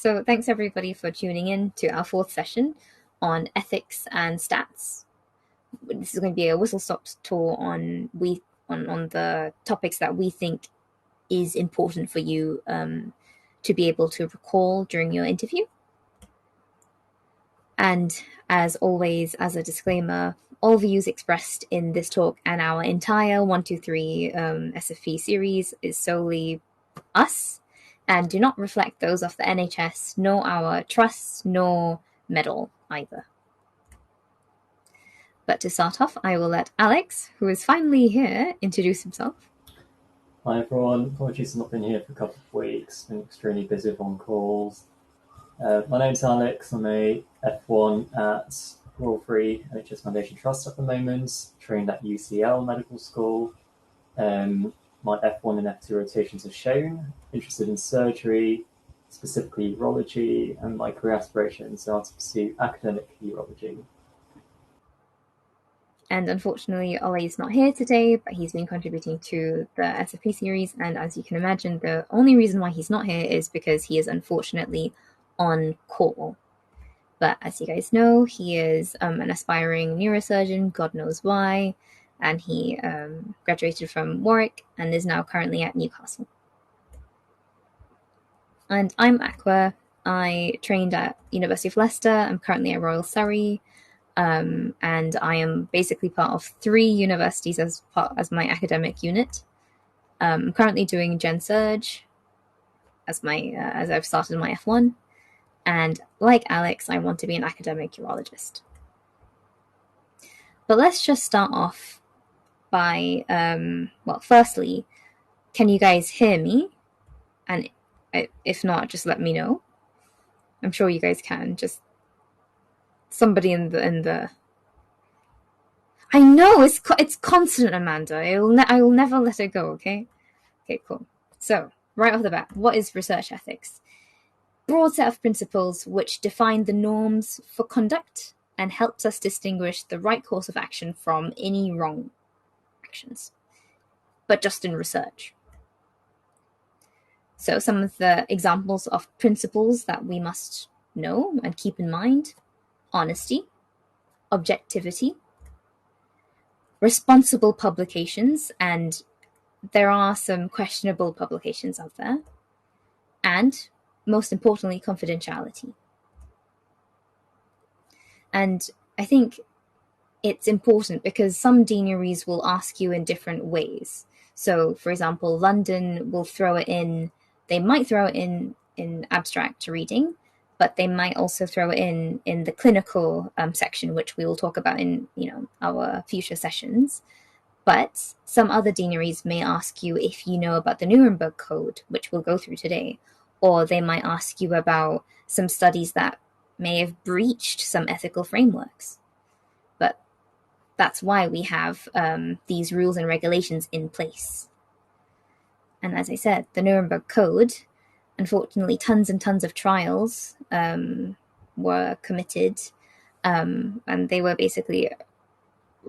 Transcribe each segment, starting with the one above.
So thanks everybody for tuning in to our fourth session on ethics and stats. This is going to be a whistle-stop tour on the topics that we think is important for you to be able to recall during your interview. And as always, as a disclaimer, all views expressed in this talk and our entire 123 SFP series is solely us and do not reflect those of the NHS, nor our trusts, nor medal either. But to start off, I will let Alex, who is finally here, introduce himself. Hi everyone, apologies I've not been here for a couple of weeks, been extremely busy with on calls. My name's Alex, I'm a F1 at Royal Free NHS Foundation Trust at the moment, trained at UCL Medical School. My F1 and F2 rotations are shown, interested in surgery, specifically urology, and my career aspirations are to pursue academic urology. And unfortunately, Ollie is not here today, but he's been contributing to the SFP series. And as you can imagine, the only reason why he's not here is because he is unfortunately on call. But as you guys know, he is an aspiring neurosurgeon, God knows why. And he graduated from Warwick and is now currently at Newcastle. And I'm Aqua. I trained at University of Leicester. I'm currently at Royal Surrey. And I am basically part of 3 universities as my academic unit. I'm currently doing Gen Surge as I've started my F1. And like Alex, I want to be an academic urologist. But let's just start off by, firstly, can you guys hear me? And if not, just let me know. I'm sure you guys can. Just somebody in the. I know it's constant, Amanda. I will never let it go. Okay, cool. So right off the bat, what is research ethics? Broad set of principles which define the norms for conduct and helps us distinguish the right course of action from any wrong actions, but just in research. So some of the examples of principles that we must know and keep in mind: honesty, objectivity, responsible publications, and there are some questionable publications out there, and most importantly, confidentiality. And I think it's important because some deaneries will ask you in different ways. So, for example, London will throw it in, they might throw it in abstract reading, but they might also throw it in the clinical section, which we will talk about in our future sessions. But some other deaneries may ask you if you know about the Nuremberg Code, which we'll go through today, or they might ask you about some studies that may have breached some ethical frameworks. But that's why we have these rules and regulations in place. And as I said, the Nuremberg Code, unfortunately, tons and tons of trials were committed, and they were basically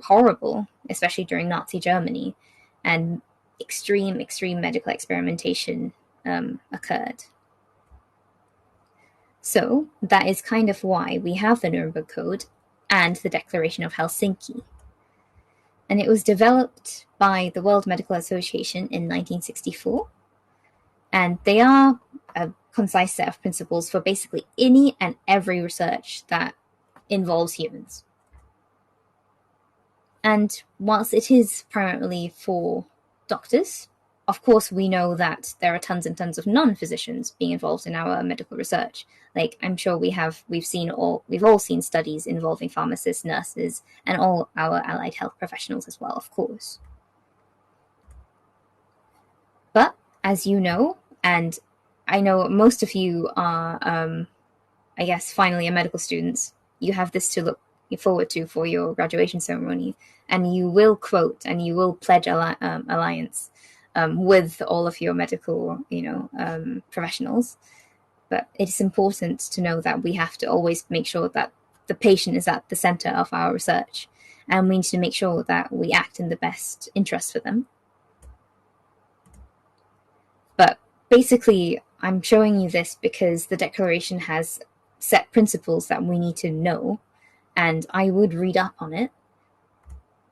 horrible, especially during Nazi Germany, and extreme medical experimentation occurred. So that is kind of why we have the Nuremberg Code and the Declaration of Helsinki. And it was developed by the World Medical Association in 1964. And they are a concise set of principles for basically any and every research that involves humans. And whilst it is primarily for doctors, of course, we know that there are tons and tons of non-physicians being involved in our medical research. Like, I'm sure we've all seen studies involving pharmacists, nurses, and all our allied health professionals as well, of course. But as you know, and I know most of you are, I guess, finally medical students, you have this to look forward to for your graduation ceremony, and you will quote and you will pledge alliance with all of your medical, professionals. But it's important to know that we have to always make sure that the patient is at the center of our research, and we need to make sure that we act in the best interest for them. But basically, I'm showing you this because the declaration has set principles that we need to know, and I would read up on it.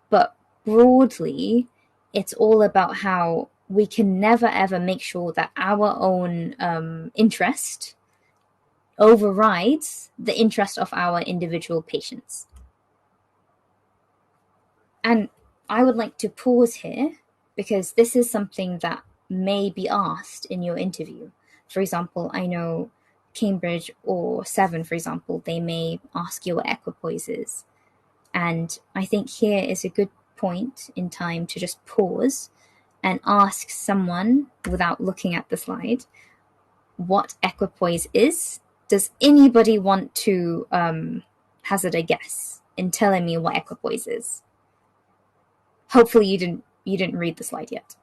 But broadly, it's all about how we can never ever make sure that our own interest overrides the interest of our individual patients. And I would like to pause here because this is something that may be asked in your interview. For example, I know Cambridge or Severn, for example, they may ask you what equipoise is. And I think here is a good point in time to just pause and ask someone, without looking at the slide, what equipoise is. Does anybody want to hazard a guess in telling me what equipoise is? Hopefully you didn't read the slide yet.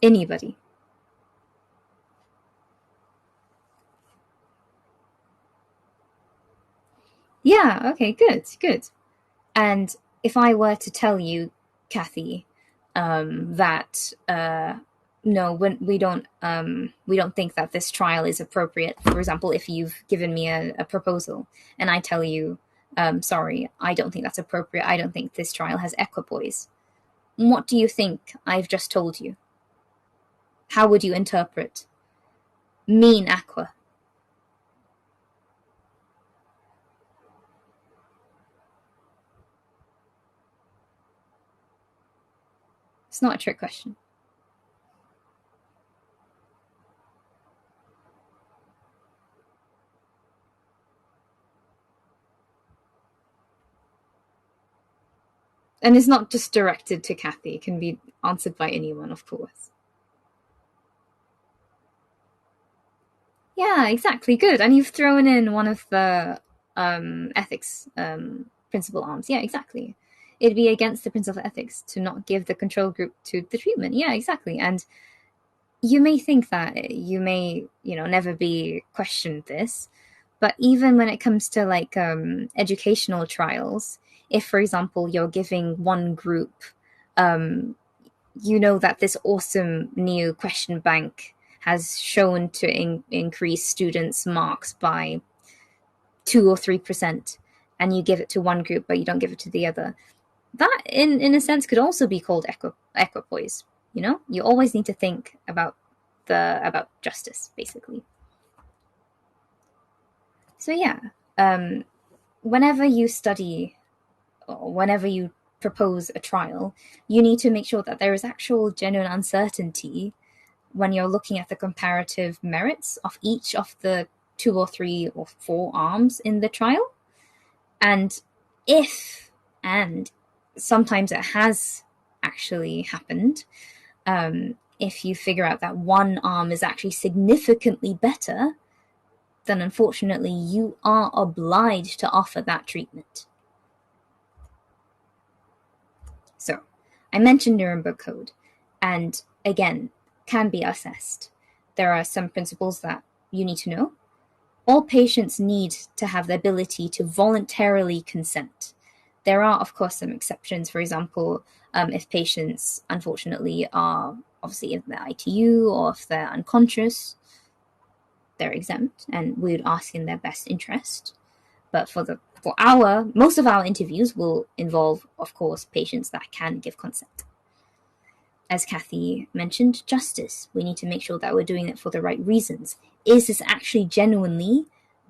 Anybody? Yeah, okay, good. And if I were to tell you, Kathy, that no, we don't think that this trial is appropriate. For example, if you've given me a proposal and I tell you, sorry, I don't think that's appropriate. I don't think this trial has equipoise. What do you think I've just told you? How would you interpret mean Aqua? It's not a trick question. And it's not just directed to Kathy. It can be answered by anyone, of course. Yeah, exactly. Good. And you've thrown in one of the ethics principle arms. Yeah, exactly. It'd be against the principle of ethics to not give the control group to the treatment. Yeah, exactly. And you may think that you may, never be questioned this, but even when it comes to like educational trials, if, for example, you're giving one group, that this awesome new question bank has shown to increase students' marks by 2 or 3%, and you give it to one group but you don't give it to the other, that in a sense could also be called equipoise. You always need to think about justice, basically. So yeah, whenever you study or whenever you propose a trial, you need to make sure that there is actual genuine uncertainty when you're looking at the comparative merits of each of the 2 or 3 or 4 arms in the trial. And sometimes it has actually happened, if you figure out that one arm is actually significantly better, then unfortunately you are obliged to offer that treatment. So, I mentioned Nuremberg Code, and again, can be assessed. There are some principles that you need to know. All patients need to have the ability to voluntarily consent. There are, of course, some exceptions. For example, if patients, unfortunately, are obviously in the ITU or if they're unconscious, they're exempt, and we would ask in their best interest. But most of our interviews will involve, of course, patients that can give consent. As Kathy mentioned, justice. We need to make sure that we're doing it for the right reasons. Is this actually genuinely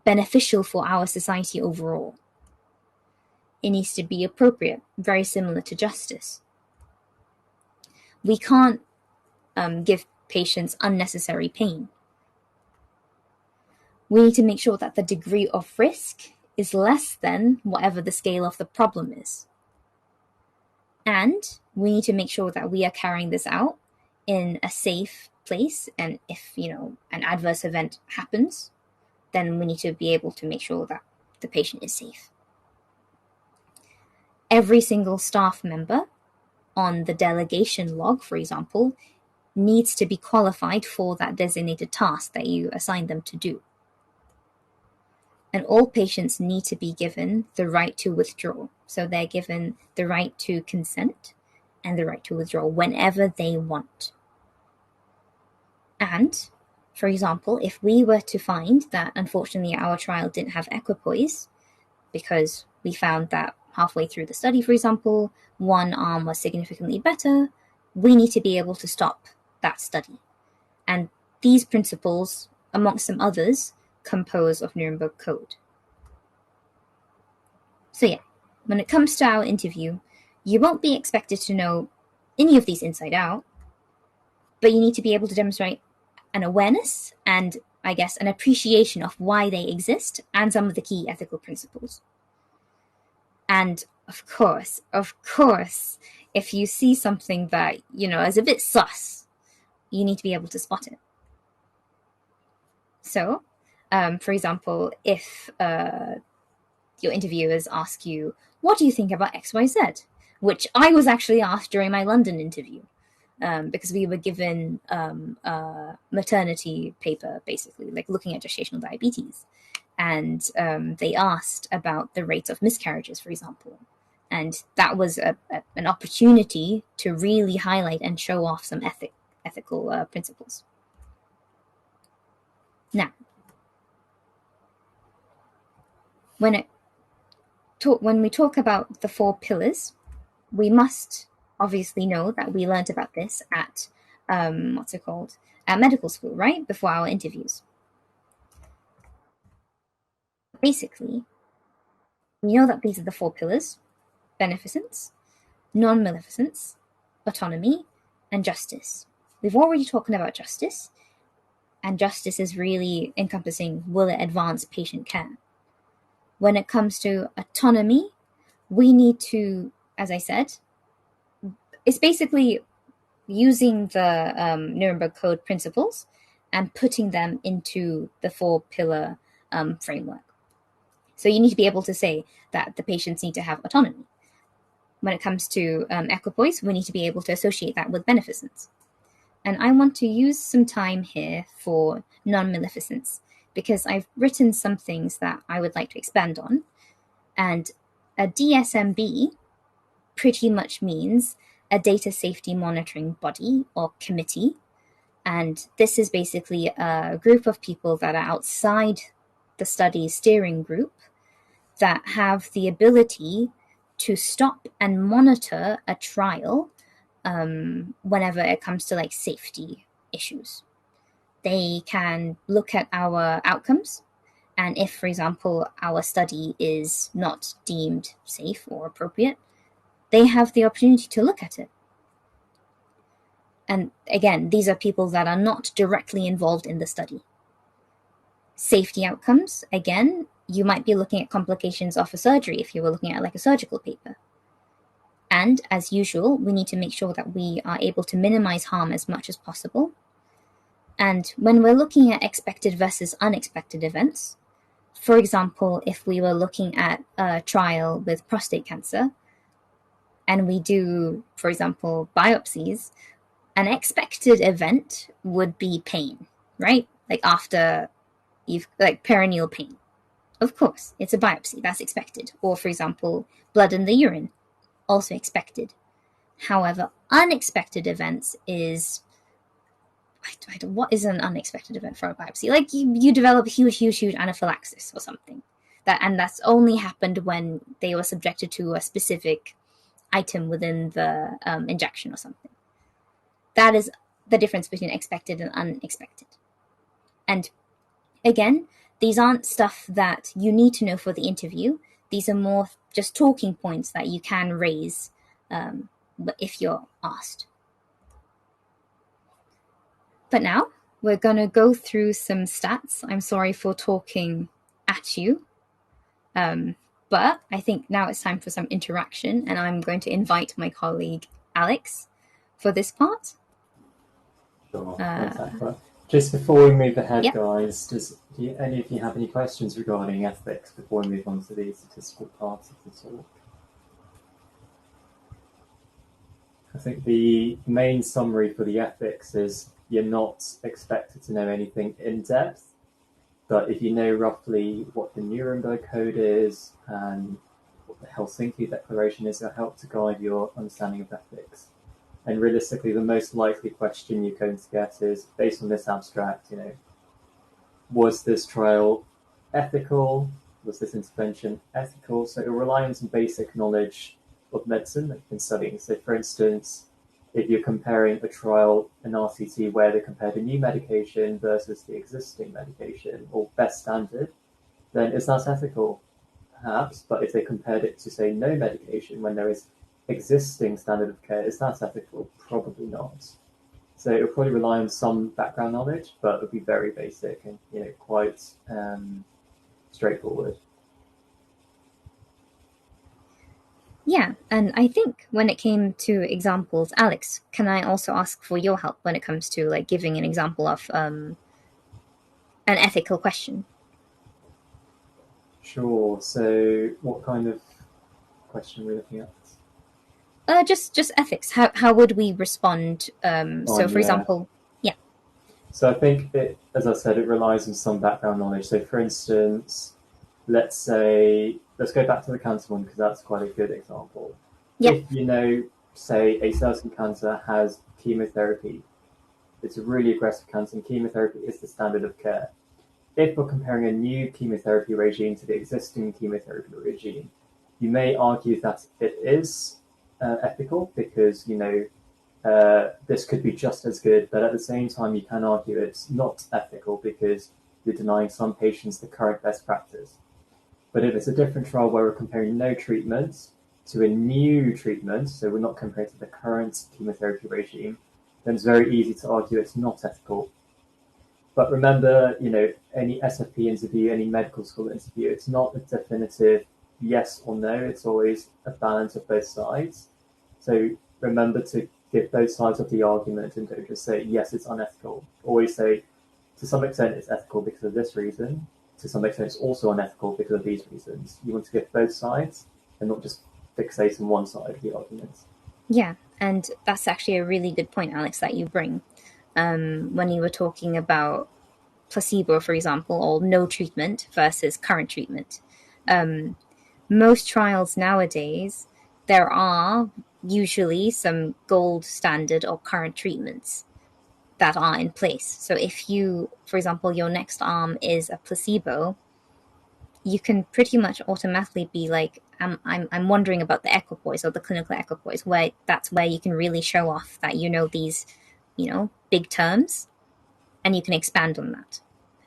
beneficial for our society overall? It needs to be appropriate, very similar to justice. We can't give patients unnecessary pain. We need to make sure that the degree of risk is less than whatever the scale of the problem is. And we need to make sure that we are carrying this out in a safe place. And if, an adverse event happens, then we need to be able to make sure that the patient is safe. Every single staff member on the delegation log, for example, needs to be qualified for that designated task that you assign them to do. And all patients need to be given the right to withdraw. So they're given the right to consent and the right to withdraw whenever they want. And, for example, if we were to find that unfortunately our trial didn't have equipoise, because we found that halfway through the study, for example, one arm was significantly better, we need to be able to stop that study. And these principles, amongst some others, compose of Nuremberg Code. So yeah, when it comes to our interview, you won't be expected to know any of these inside out, but you need to be able to demonstrate an awareness and, I guess, an appreciation of why they exist and some of the key ethical principles. And of course, if you see something that, is a bit sus, you need to be able to spot it. So, for example, if your interviewers ask you, what do you think about XYZ? Which I was actually asked during my London interview, because we were given a maternity paper, basically, like looking at gestational diabetes. And they asked about the rates of miscarriages, for example. And that was an opportunity to really highlight and show off some ethical principles. Now, when we talk about the 4 pillars, we must obviously know that we learned about this at at medical school, right? Before our interviews. Basically, we know that these are the 4 pillars: beneficence, non-maleficence, autonomy, and justice. We've already talked about justice, and justice is really encompassing, will it advance patient care? When it comes to autonomy, we need to, as I said, it's basically using the Nuremberg Code principles and putting them into the 4-pillar framework. So you need to be able to say that the patients need to have autonomy. When it comes to equipoise, we need to be able to associate that with beneficence. And I want to use some time here for non-maleficence, because I've written some things that I would like to expand on. And a Dsmb pretty much means a data safety monitoring body or committee. And this is basically a group of people that are outside the study steering group that have the ability to stop and monitor a trial whenever it comes to safety issues. They can look at our outcomes, and if, for example, our study is not deemed safe or appropriate, they have the opportunity to look at it. And again, these are people that are not directly involved in the study. Safety outcomes, again, you might be looking at complications of a surgery if you were looking at a surgical paper. And as usual, we need to make sure that we are able to minimize harm as much as possible. And when we're looking at expected versus unexpected events, for example, if we were looking at a trial with prostate cancer, and we do, for example, biopsies, an expected event would be pain, right? After you've perineal pain. Of course, it's a biopsy, that's expected. Or, for example, blood in the urine, also expected. However, unexpected events is, what is an unexpected event for a biopsy? You develop huge anaphylaxis or something. That's only happened when they were subjected to a specific item within the injection or something. That is the difference between expected and unexpected. And again, these aren't stuff that you need to know for the interview. These are more just talking points that you can raise if you're asked. But now we're going to go through some stats. I'm sorry for talking at you, but I think now it's time for some interaction, and I'm going to invite my colleague Alex for this part. Sure, thanks, Aqua. Just before we move ahead, yep. guys, do any of you have any questions regarding ethics before we move on to the statistical part of the talk? I think the main summary for the ethics is you're not expected to know anything in depth. But if you know roughly what the Nuremberg Code is and what the Helsinki Declaration is, it'll help to guide your understanding of ethics. And realistically, the most likely question you're going to get is, based on this abstract, was this trial ethical? Was this intervention ethical? So it'll rely on some basic knowledge of medicine that you've been studying. So for instance, if you're comparing a trial, an RCT, where they compared a new medication versus the existing medication or best standard, then is that ethical? Perhaps, but if they compared it to, say, no medication when there is existing standard of care, is that ethical? Probably not. So it'll probably rely on some background knowledge, but it'll be very basic and quite straightforward. Yeah, and I think when it came to examples, Alex, can I also ask for your help when it comes to like giving an example of an ethical question? Sure. So what kind of question are we looking at? Just ethics. How would we respond? So, for example, yeah. So I think as I said, it relies on some background knowledge. So for instance, let's go back to the cancer one because that's quite a good example. Yeah. If say a certain cancer has chemotherapy, it's a really aggressive cancer, and chemotherapy is the standard of care. If we're comparing a new chemotherapy regime to the existing chemotherapy regime, you may argue that it is ethical because this could be just as good, but at the same time you can argue it's not ethical because you're denying some patients the current best practice. But if it's a different trial where we're comparing no treatment to a new treatment, so we're not comparing to the current chemotherapy regime, then it's very easy to argue it's not ethical. But remember, any SFP interview, any medical school interview, it's not a definitive yes or no. It's always a balance of both sides. So remember to give both sides of the argument and don't just say, yes, it's unethical. Always say, to some extent, it's ethical because of this reason. To some extent, it's also unethical because of these reasons. You want to give both sides and not just fixate on one side of the argument. Yeah, and that's actually a really good point, Alex, that you bring. When you were talking about placebo, for example, or no treatment versus current treatment. Most trials nowadays, there are usually some gold standard or current treatments that are in place. So if you, for example, your next arm is a placebo, you can pretty much automatically be like, I'm wondering about the equipoise or the clinical equipoise, where that's where you can really show off that you know these, big terms, and you can expand on that.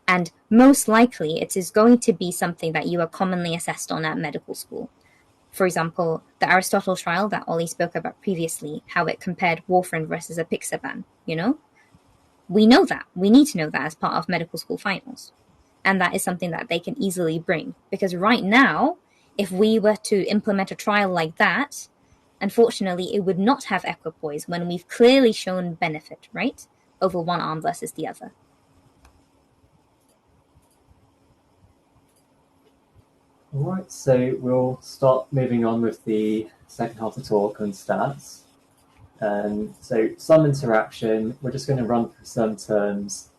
And most likely, it is going to be something that you are commonly assessed on at medical school. For example, the Aristotle trial that Ollie spoke about previously, how it compared warfarin versus apixaban, We know that. We need to know that as part of medical school finals. And that is something that they can easily bring. Because right now, if we were to implement a trial like that, unfortunately, it would not have equipoise when we've clearly shown benefit, right? Over one arm versus the other. All right, so we'll start moving on with the second half of the talk on stats. So some interaction, we're just going to run through some terms.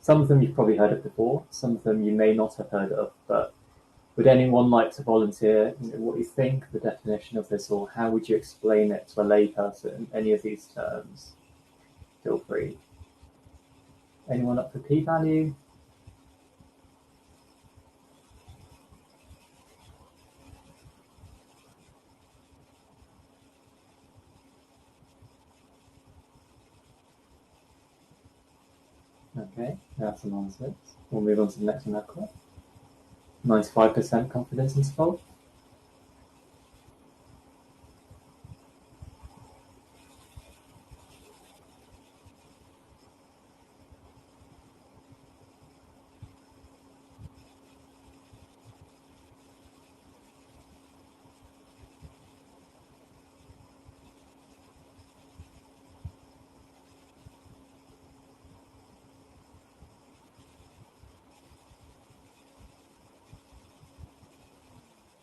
Some of them you've probably heard of before, some of them you may not have heard of, but would anyone like to volunteer what you think the definition of this, or how would you explain it to a layperson, any of these terms? Feel free. Anyone up for p-value? Okay, that's some answers. We'll move on to the next one, Aqua. 95% confidence interval.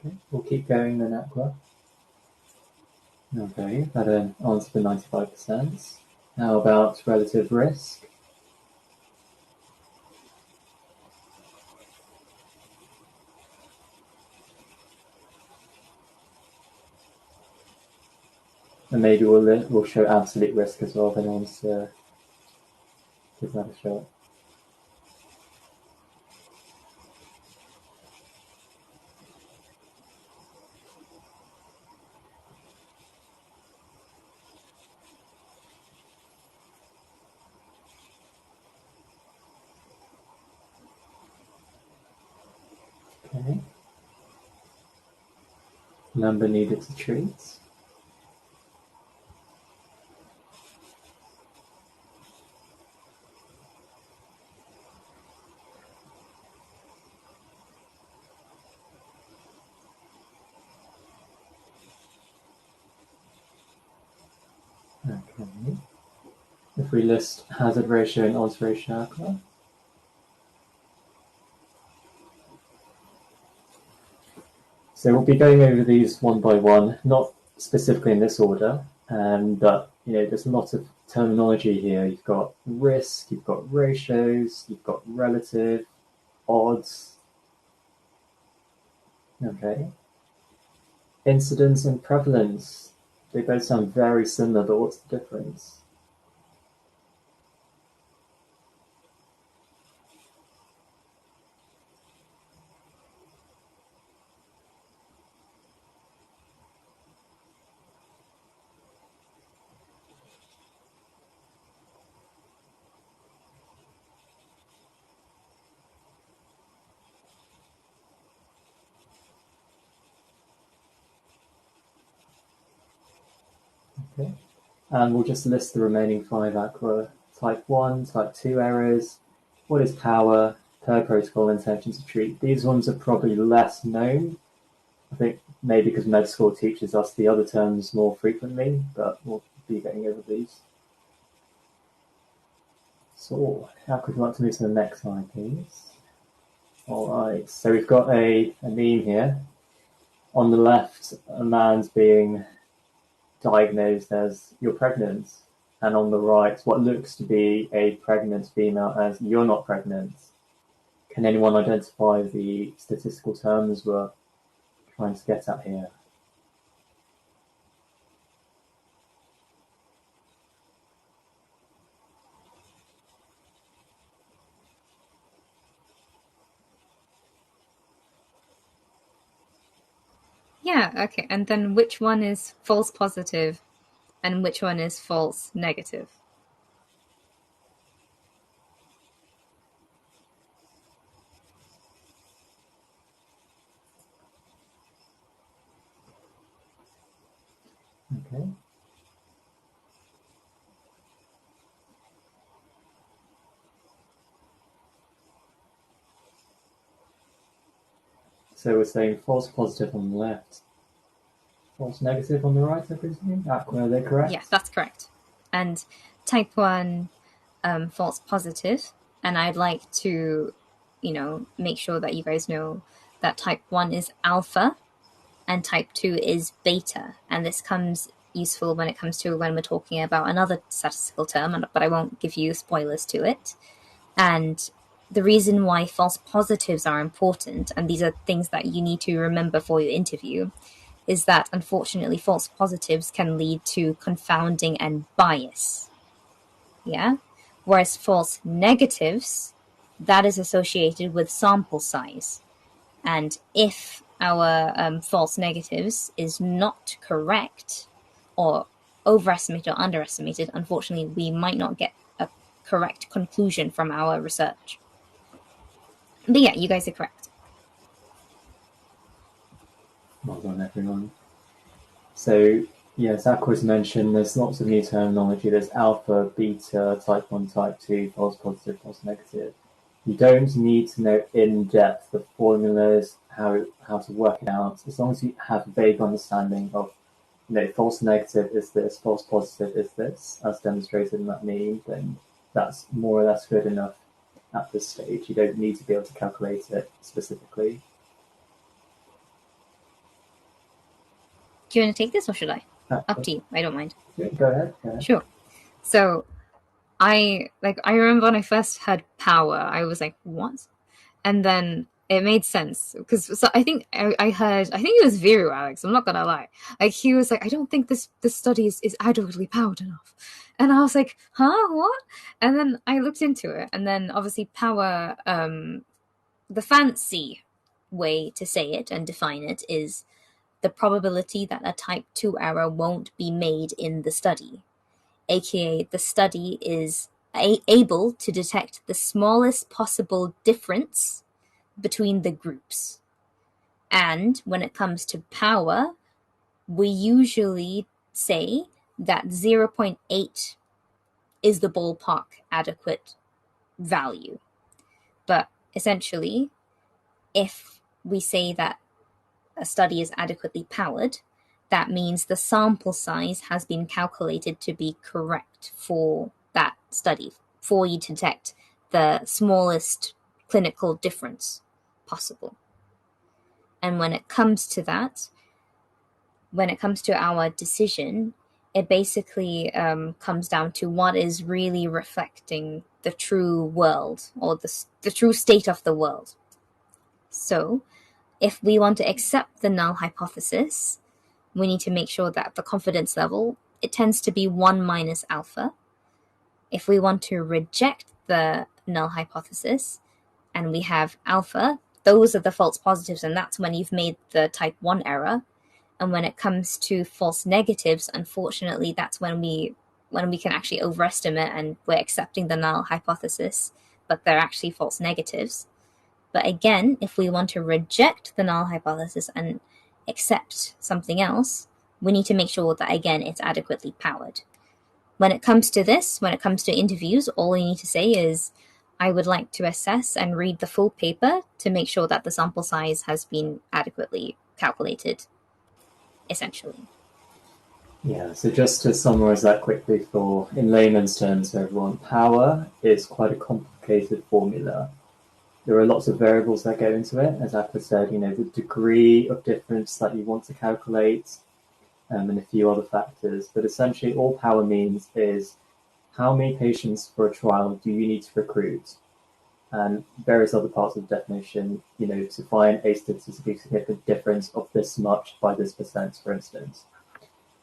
Okay, we'll keep going then, Aqua. Okay, that answer for 95%. How about relative risk? And maybe we'll show absolute risk as well if anyone wants to give that a shot. Okay. Number needed to treat. Okay. If we list hazard ratio and odds ratio Aqua. So we'll be going over these one by one, not specifically in this order, but there's a lot of terminology here. You've got risk, you've got ratios, you've got relative, odds. Okay. Incidence and prevalence. They both sound very similar, but what's the difference? Okay. And we'll just list the remaining 5 Aqua. Type 1, Type 2 errors. What is power, per protocol, intention to treat? These ones are probably less known. I think maybe because med school teaches us the other terms more frequently, but we'll be getting over these. So, how could we like to move to the next slide, please? All right, so we've got a meme here. On the left, a man's being diagnosed as "you're pregnant," and on the right, what looks to be a pregnant female as "you're not pregnant." Can anyone identify the statistical terms we're trying to get at here? Yeah, okay. And then which one is false positive and which one is false negative? Okay. So we're saying false positive on the left, false negative on the right, I presume? Aqua, are they correct? Yeah, that's correct. And type 1 false positive. And I'd like to, make sure that you guys know that type 1 is alpha and type 2 is beta. And this comes useful when we're talking about another statistical term, but I won't give you spoilers to it. And the reason why false positives are important, and these are things that you need to remember for your interview, is that unfortunately false positives can lead to confounding and bias. Yeah? Whereas false negatives, that is associated with sample size. And if our false negatives is not correct or overestimated or underestimated, unfortunately, we might not get a correct conclusion from our research. But yeah, you guys are correct. Well done, everyone. So, yes, Aqua's mentioned there's lots of new terminology. There's alpha, beta, type 1, type 2, false positive, false negative. You don't need to know in depth the formulas, how to work it out. As long as you have a vague understanding of, false negative is this, false positive is this, as demonstrated in that meme, then that's more or less good enough at this stage. You don't need to be able to calculate it specifically. Do you want to take this or should I? Up to you. I don't mind. Yeah, go ahead. Sure. So I remember when I first heard power, I was like, what? And then it made sense because I think I heard, I think it was Viru, Alex, I'm not gonna lie, like he was like, I don't think this study is adequately powered enough, and I was like, huh, what? And then I looked into it, and then obviously power, the fancy way to say it and define it is the probability that a type 2 error won't be made in the study, aka the study is able to detect the smallest possible difference between the groups. And when it comes to power, we usually say that 0.8 is the ballpark adequate value. But essentially, if we say that a study is adequately powered, that means the sample size has been calculated to be correct for that study, for you to detect the smallest clinical difference possible. And when it comes to that, when it comes to our decision, it basically comes down to what is really reflecting the true world, or the true state of the world. So if we want to accept the null hypothesis, we need to make sure that the confidence level, it tends to be 1 minus alpha. If we want to reject the null hypothesis and we have alpha, those are the false positives, and that's when you've made the type 1 error. And when it comes to false negatives, unfortunately, that's when we can actually overestimate and we're accepting the null hypothesis, but they're actually false negatives. But again, if we want to reject the null hypothesis and accept something else, we need to make sure that, again, it's adequately powered. When it comes to this, when it comes to interviews, all you need to say is, I would like to assess and read the full paper to make sure that the sample size has been adequately calculated, essentially. Yeah, so just to summarize that quickly for, in layman's terms for everyone, power is quite a complicated formula. There are lots of variables that go into it, as Aqua said, the degree of difference that you want to calculate, and a few other factors. But essentially all power means is how many patients for a trial do you need to recruit, and various other parts of the definition, to find a statistically significant difference of this much by this percent, for instance.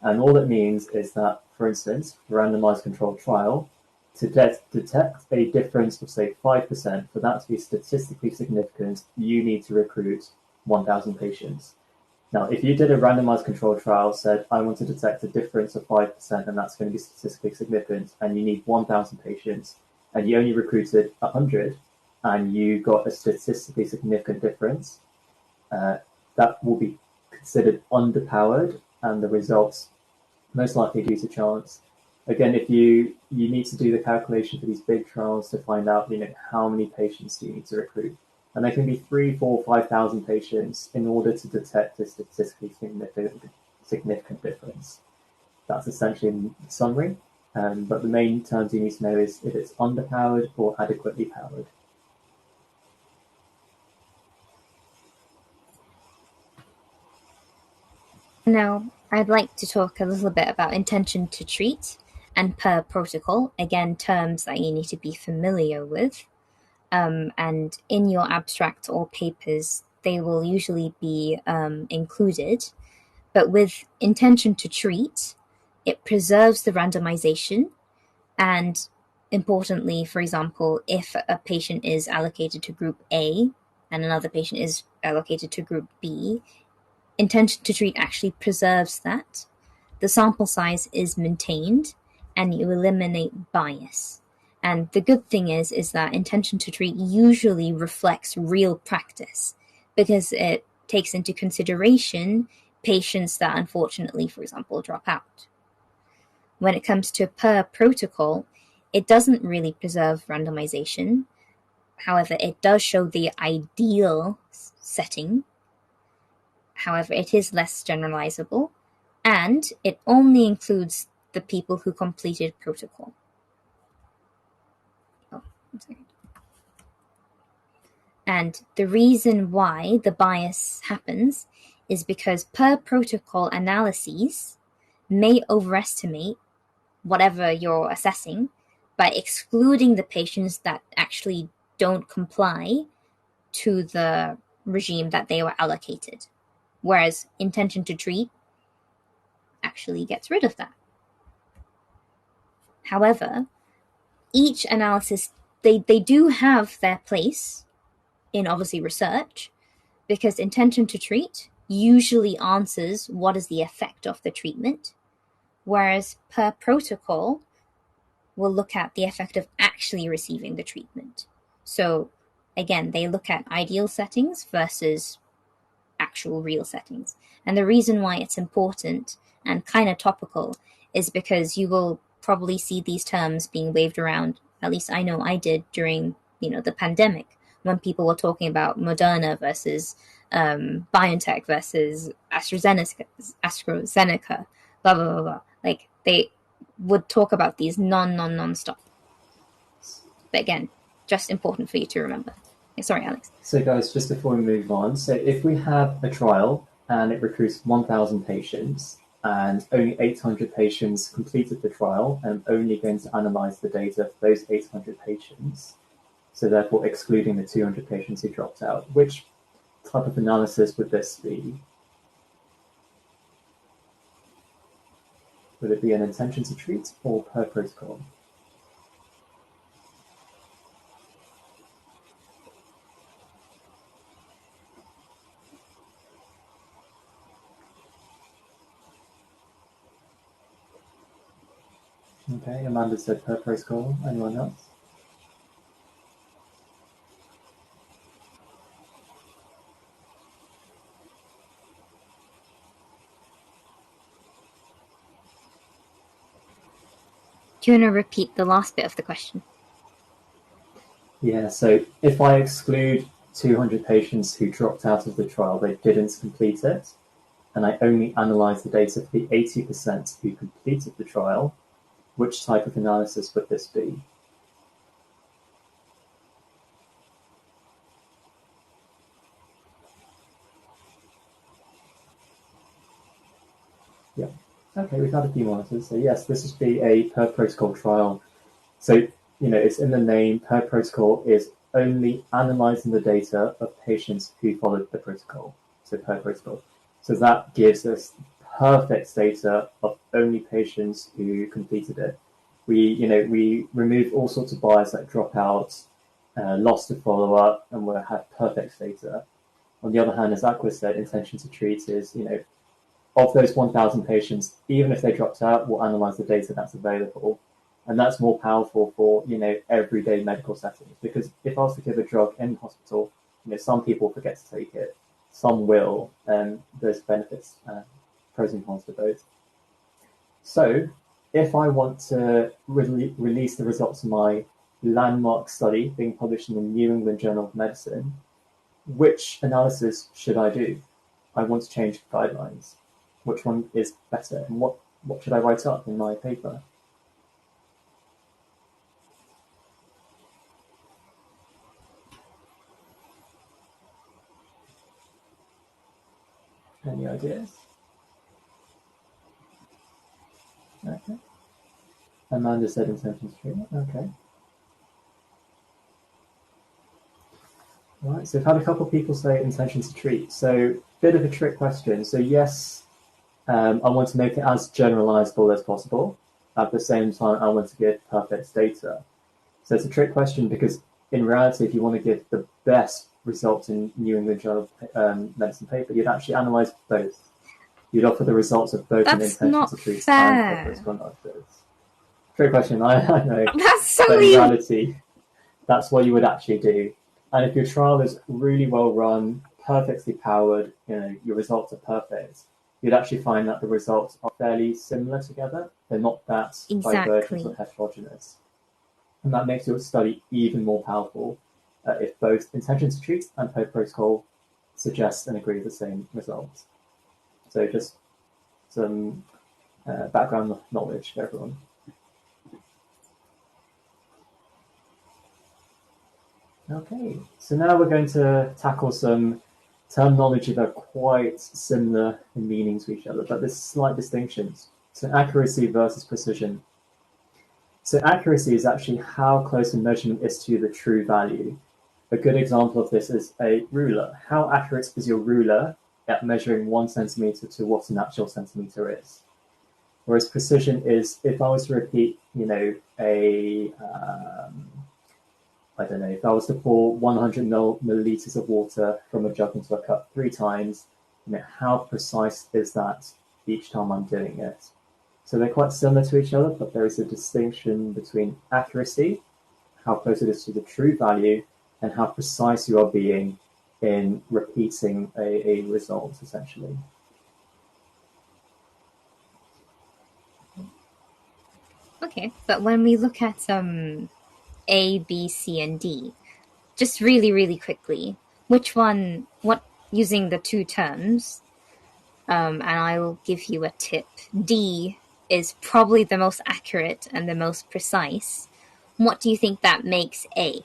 And all it means is that, for instance, for a randomized controlled trial, to detect a difference of, say, 5%, for that to be statistically significant, you need to recruit 1,000 patients. Now, if you did a randomized controlled trial, said, I want to detect a difference of 5%, and that's going to be statistically significant, and you need 1,000 patients, and you only recruited 100, and you got a statistically significant difference, that will be considered underpowered, and the results most likely due to chance. Again, if you need to do the calculation for these big trials to find out, how many patients do you need to recruit. And there can be 3, 4, 5,000 patients in order to detect a statistically significant difference. That's essentially the summary. But the main terms you need to know is if it's underpowered or adequately powered. Now, I'd like to talk a little bit about intention to treat and per protocol, again, terms that you need to be familiar with. And in your abstract or papers, they will usually be included. But with intention to treat, it preserves the randomization. And importantly, for example, if a patient is allocated to group A and another patient is allocated to group B, intention to treat actually preserves that. The sample size is maintained and you eliminate bias. And the good thing is that intention to treat usually reflects real practice because it takes into consideration patients that unfortunately, for example, drop out. When it comes to per protocol, it doesn't really preserve randomization. However, it does show the ideal setting. However, it is less generalizable, and it only includes the people who completed protocol. Oh, one second. And the reason why the bias happens is because per protocol analyses may overestimate whatever you're assessing by excluding the patients that actually don't comply to the regime that they were allocated, whereas intention to treat actually gets rid of that. However, each analysis, they do have their place in obviously research, because intention to treat usually answers what is the effect of the treatment, whereas per protocol will look at the effect of actually receiving the treatment. So again, they look at ideal settings versus actual real settings. And the reason why it's important and kind of topical is because you will probably see these terms being waved around. At least I know I did during, the pandemic, when people were talking about Moderna versus BioNTech versus AstraZeneca, blah, blah, blah, blah. Like, they would talk about these non-stop. But again, just important for you to remember. Sorry, Alex. So guys, just before we move on, so if we have a trial and it recruits 1,000 patients and only 800 patients completed the trial, and I'm only going to analyze the data for those 800 patients, so therefore excluding the 200 patients who dropped out, which type of analysis would this be? Would it be an intention to treat or per protocol? Okay, Amanda said per protocol. Anyone else? Do you want to repeat the last bit of the question? Yeah, so if I exclude 200 patients who dropped out of the trial, they didn't complete it, and I only analyze the data for the 80% who completed the trial, which type of analysis would this be? Yeah. Okay, we've had a few answers. So yes, this would be a per protocol trial. So, it's in the name. Per protocol is only analyzing the data of patients who followed the protocol. So per protocol. So that gives us perfect data of only patients who completed it. We remove all sorts of bias like dropouts, loss to follow-up, and we'll have perfect data. On the other hand, as Aqua said, intention to treat is, of those 1,000 patients, even if they dropped out, we'll analyze the data that's available. And that's more powerful for, everyday medical settings. Because if I was to give a drug in hospital, some people forget to take it, some will, and there's benefits, pros and cons to both. So if I want to release the results of my landmark study being published in the New England Journal of Medicine, which analysis should I do? I want to change the guidelines. Which one is better, and what should I write up in my paper? Any ideas? Okay. Amanda said intention to treat. Okay. All right, so we've had a couple of people say intention to treat. So bit of a trick question. So yes, I want to make it as generalizable as possible. At the same time, I want to give perfect data. So it's a trick question because in reality, if you want to give the best results in New England Journal of Medicine paper, you'd actually analyze both. You'd offer the results of both an intention to treat and protocol analysis. Trick question, I know. That's so but in weird. reality, that's what you would actually do. And if your trial is really well run, perfectly powered, your results are perfect, you'd actually find that the results are fairly similar together. They're not that divergent or heterogeneous. And that makes your study even more powerful if both intention to treat and per protocol suggest and agree with the same results. So just some background knowledge for everyone. Okay, so now we're going to tackle some terminology that are quite similar in meaning to each other, but there's slight distinctions. So accuracy versus precision. So accuracy is actually how close a measurement is to the true value. A good example of this is a ruler. How accurate is your ruler at measuring 1 centimeter to what an actual centimeter is? Whereas precision is, if I was to repeat, I don't know, if I was to pour 100 milliliters of water from a jug into a cup 3 times, how precise is that each time I'm doing it? So they're quite similar to each other, but there is a distinction between accuracy, how close it is to the true value, and how precise you are being in repeating a result, essentially. Okay, but when we look at A, B, C, and D, just really, really quickly, using the 2 terms, and I will give you a tip. D is probably the most accurate and the most precise. What do you think that makes A?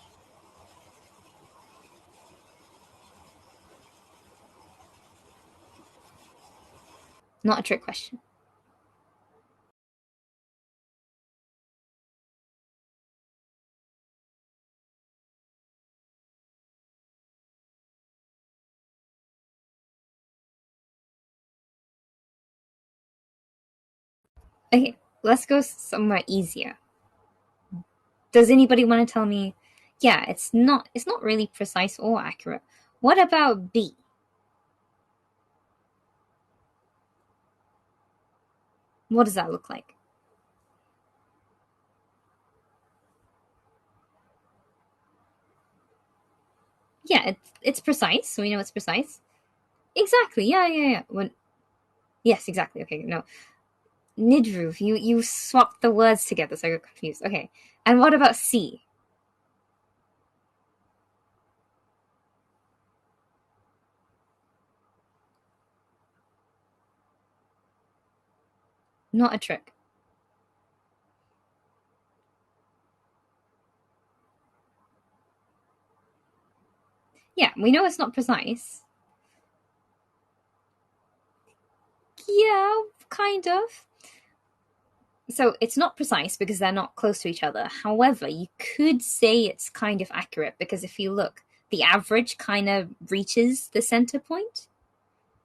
Not a trick question. Okay, let's go somewhere easier. Does anybody want to tell me, yeah, it's not really precise or accurate? What about B? What does that look like? Yeah, it's precise, so we know it's precise. Exactly, yeah. Yes, exactly. Okay, no. Nidru, you swapped the words together, so I got confused. Okay, and what about C? Not a trick. Yeah, we know it's not precise. Yeah, kind of. So it's not precise because they're not close to each other. However, you could say it's kind of accurate because if you look, the average kind of reaches the center point,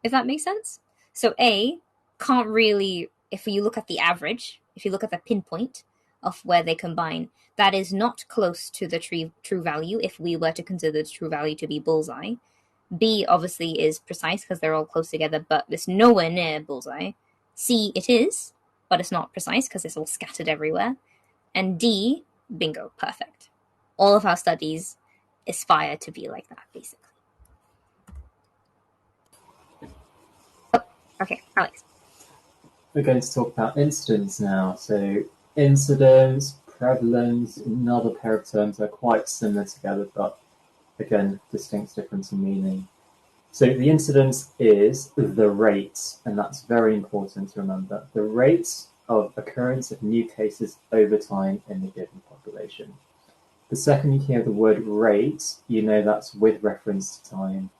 if that makes sense. So A can't really, if you look at the average, if you look at the pinpoint of where they combine, that is not close to the true value if we were to consider the true value to be bullseye. B obviously is precise because they're all close together, but it's nowhere near bullseye. C, it is, but it's not precise because it's all scattered everywhere. And D, bingo, perfect. All of our studies aspire to be like that, basically. Oh, okay, Alex. We're going to talk about incidence now. So incidence, prevalence, another pair of terms are quite similar together, but again, distinct difference in meaning. So the incidence is the rate, and that's very important to remember. The rate of occurrence of new cases over time in a given population. The second you hear the word rate, you know that's with reference to time.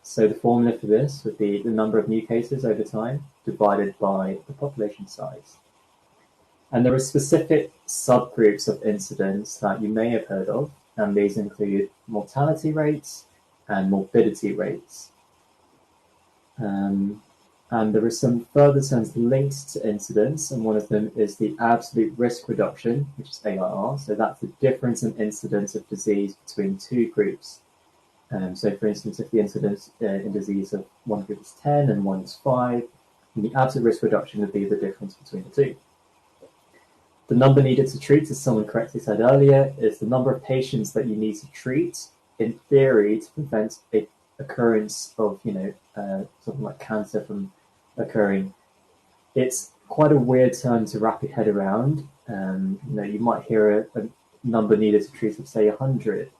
So the formula for this would be the number of new cases over time divided by the population size. And there are specific subgroups of incidence that you may have heard of, and these include mortality rates and morbidity rates. And there are some further terms linked to incidence, and one of them is the absolute risk reduction, which is ARR. So that's the difference in incidence of disease between 2 groups. So for instance, if the incidence in disease of one group is 10 and one is 5, then the absolute risk reduction would be the difference between the 2. The number needed to treat, as someone correctly said earlier, is the number of patients that you need to treat, in theory, to prevent a occurrence of, something like cancer from occurring. It's quite a weird term to wrap your head around. You might hear a number needed to treat of, say, 100.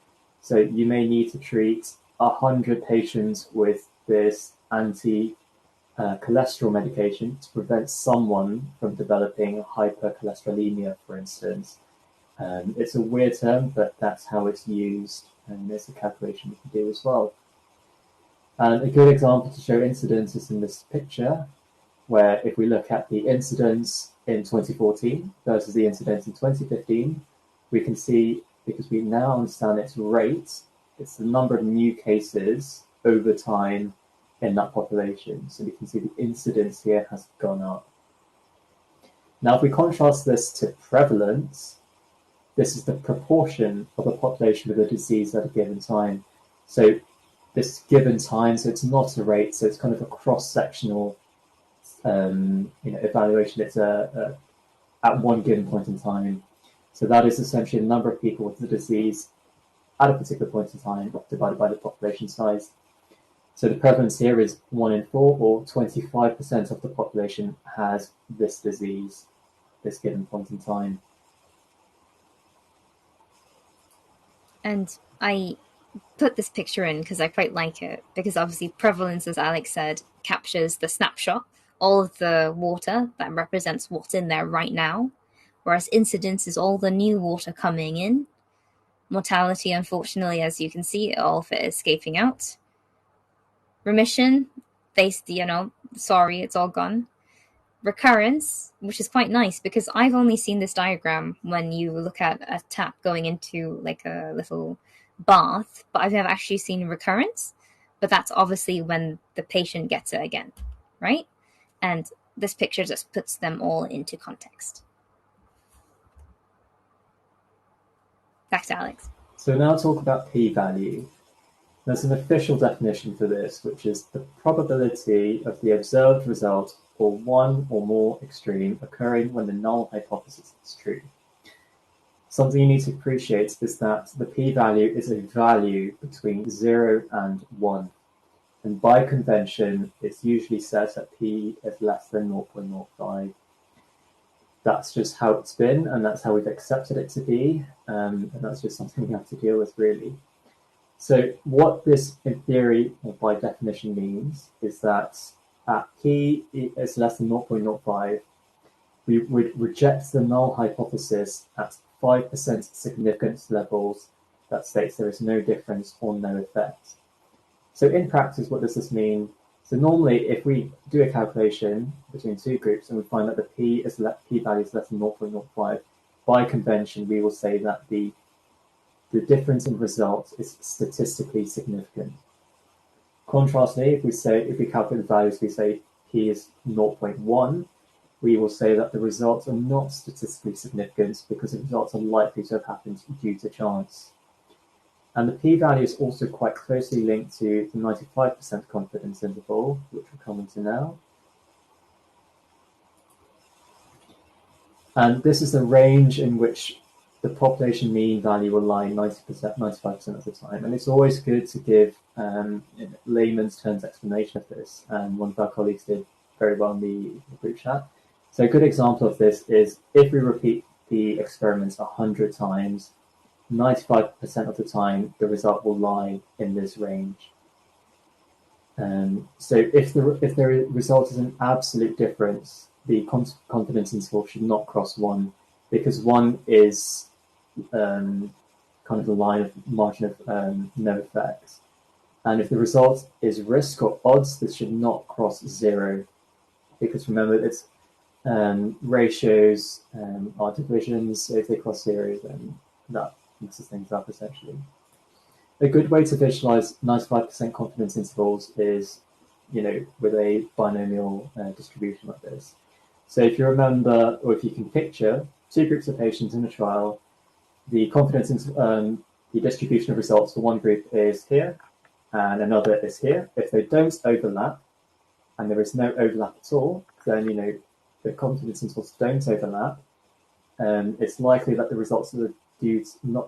So you may need to treat 100 patients with this anti-cholesterol medication to prevent someone from developing hypercholesterolemia, for instance. It's a weird term, but that's how it's used, and there's a calculation you can do as well. And a good example to show incidence is in this picture, where if we look at the incidence in 2014 versus the incidence in 2015, we can see, because we now understand its rate, it's the number of new cases over time in that population. So we can see the incidence here has gone up. Now, if we contrast this to prevalence, this is the proportion of a population with a disease at a given time. So this given time, so it's not a rate, so it's kind of a cross-sectional evaluation. It's at one given point in time. So that is essentially the number of people with the disease at a particular point in time divided by the population size. So the prevalence here is 1 in 4, or 25% of the population has this disease, this given point in time. And I put this picture in because I quite like it, because obviously prevalence, as Alex said, captures the snapshot, all of the water that represents what's in there right now, whereas incidence is all the new water coming in. Mortality, unfortunately, as you can see, all of it is escaping out. Remission, sorry, it's all gone. Recurrence, which is quite nice because I've only seen this diagram when you look at a tap going into like a little bath, but I've never actually seen recurrence. But that's obviously when the patient gets it again, right? And this picture just puts them all into context. Back to Alex. So now talk about p-value. There's an official definition for this, which is the probability of the observed result for one or more extreme occurring when the null hypothesis is true. Something you need to appreciate is that the p-value is a value between 0 and 1. And by convention, it's usually set at p is less than 0.05. That's just how it's been, and that's how we've accepted it to be, and that's just something we have to deal with, really. So what this, in theory, or by definition, means is that at p is less than 0.05, we would reject the null hypothesis at 5% significance levels that states there is no difference or no effect. So in practice, what does this mean? So normally, if we do a calculation between two groups and we find that the p-value is less than 0.05, by convention, we will say that the difference in results is statistically significant. Contrastly, if we calculate the values, we say p is 0.1, we will say that the results are not statistically significant because the results are likely to have happened due to chance. And the p-value is also quite closely linked to the 95% confidence interval, which we'll come into now. And this is the range in which the population mean value will lie 90%, 95% of the time. And it's always good to give in layman's terms explanation of this. And one of our colleagues did very well in the group chat. So a good example of this is if we repeat the experiments 100 times, 95% of the time, the result will lie in this range. So if the result is an absolute difference, the confidence interval should not cross 1, because 1 is kind of the line of margin of no effect. And if the result is risk or odds, this should not cross 0, because remember, it's ratios are divisions. So if they cross 0, then that mixes things up, essentially. A good way to visualize 95% confidence intervals is, with a binomial distribution like this. So if you remember, or if you can picture, two groups of patients in a trial, the confidence the distribution of results for one group is here, and another is here. If they don't overlap, and there is no overlap at all, then the confidence intervals don't overlap. It's likely that the results are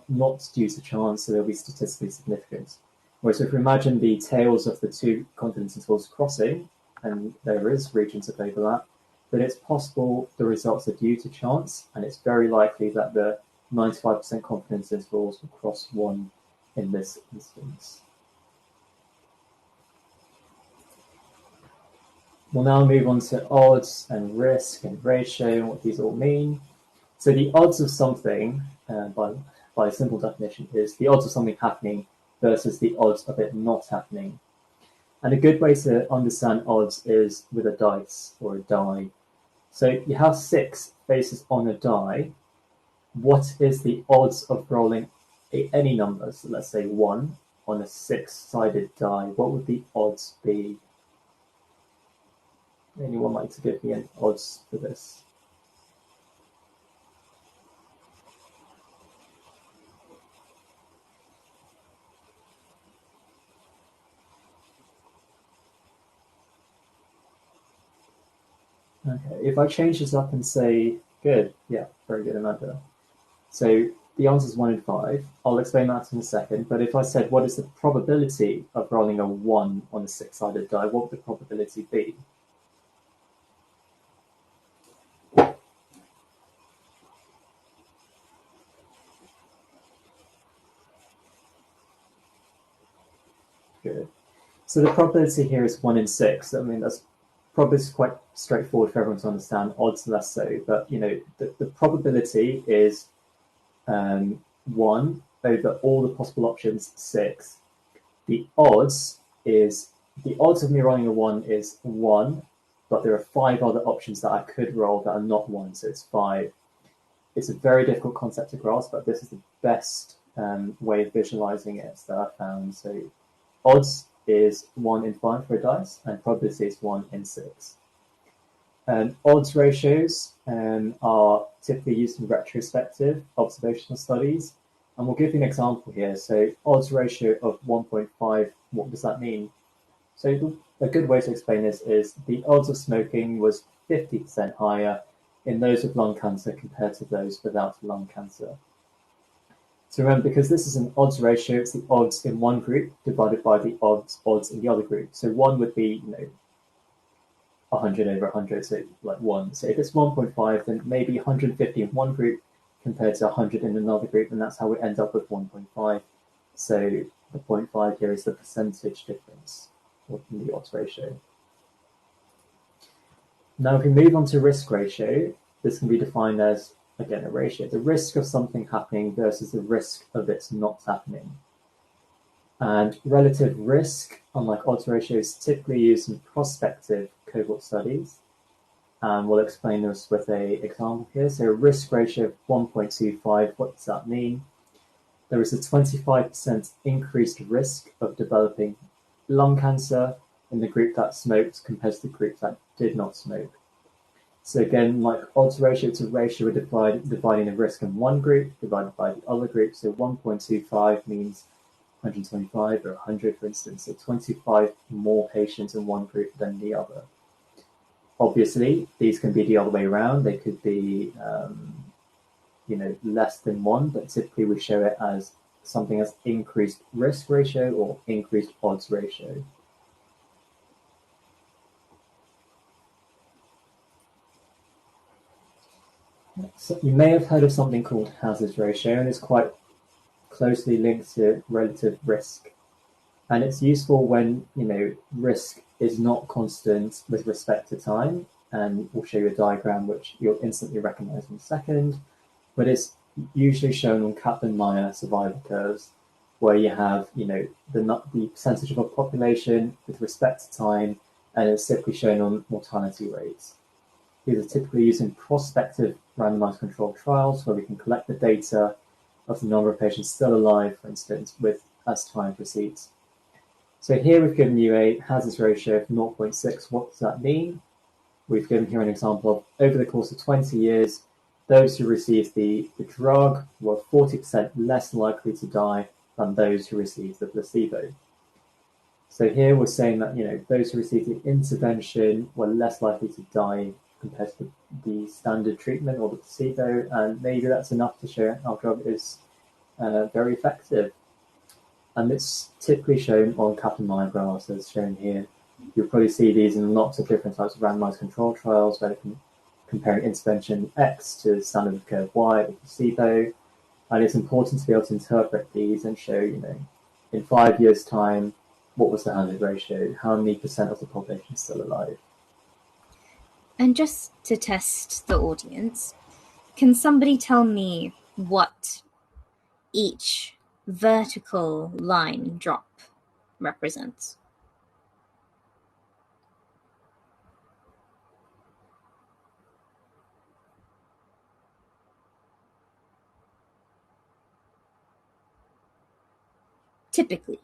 not due to chance, so they'll be statistically significant. Whereas if we imagine the tails of the two confidence intervals crossing, and there is regions of overlap, then it's possible the results are due to chance, and it's very likely that the 95% confidence intervals will cross 1 in this instance. We'll now move on to odds and risk and ratio and what these all mean. So the odds of something, by simple definition, is the odds of something happening versus the odds of it not happening. And a good way to understand odds is with a dice or a die. So you have 6 faces on a die. What is the odds of rolling any number, so let's say 1, on a 6-sided die, what would the odds be? Anyone like to give me an odds for this? Okay, if I change this up and say, good, yeah, very good, Amanda. So the answer is 1 in 5. I'll explain that in a second, but if I said, what is the probability of rolling a 1 on a 6-sided die, what would the probability be? Good. So the probability here is 1 in 6. I mean, that's probably quite straightforward for everyone to understand, odds less so, but the probability is 1 over all the possible options, 6. The odds of me rolling a 1 is 1, but there are 5 other options that I could roll that are not 1, so it's 5. It's a very difficult concept to grasp, but this is the best way of visualizing it that I've found. So odds is 1 in 5 for a dice, and probability is 1 in 6. Odds ratios are typically used in retrospective observational studies. And we'll give you an example here. So odds ratio of 1.5, what does that mean? So a good way to explain this is the odds of smoking was 50% higher in those with lung cancer compared to those without lung cancer. So remember, because this is an odds ratio, it's the odds in one group divided by the odds in the other group. So 1 would be, 100 over 100, so like 1. So if it's 1.5, then maybe 150 in one group compared to 100 in another group, and that's how we end up with 1.5. So the 0.5 here is the percentage difference in the odds ratio. Now, if we move on to risk ratio, this can be defined as, again, a ratio, the risk of something happening versus the risk of it not happening. And relative risk, unlike odds ratio, is typically used in prospective cohort studies. And we'll explain this with an example here. So a risk ratio of 1.25, what does that mean? There is a 25% increased risk of developing lung cancer in the group that smoked compared to the group that did not smoke. So again, like odds ratio, it's a ratio we're dividing the risk in one group divided by the other group. So 1.25 means 125 or 100, for instance. So 25 more patients in one group than the other. Obviously, these can be the other way around. They could be, less than 1, but typically we show it as something as increased risk ratio or increased odds ratio. So you may have heard of something called hazard ratio, and it's quite closely linked to relative risk. And it's useful when, risk is not constant with respect to time. And we'll show you a diagram which you'll instantly recognize in a second. But it's usually shown on Kaplan-Meier survival curves, where you have, the percentage of a population with respect to time, and it's typically shown on mortality rates. These are typically used in prospective randomized controlled trials, where we can collect the data of the number of patients still alive, for instance, as time proceeds. So here we've given you a hazard ratio of 0.6. What does that mean? We've given here an example of over the course of 20 years, those who received the drug were 40% less likely to die than those who received the placebo. So here we're saying that those who received the intervention were less likely to die compared to the standard treatment or the placebo, and maybe that's enough to show our drug is very effective. And it's typically shown on Kaplan-Meier graphs, as shown here. You'll probably see these in lots of different types of randomized control trials, where they can comparing intervention X to standard of care Y or placebo. And it's important to be able to interpret these and show, in 5 years' time, what was the hazard ratio? How many percent of the population is still alive? And just to test the audience, can somebody tell me what each vertical line drop represents? Typically.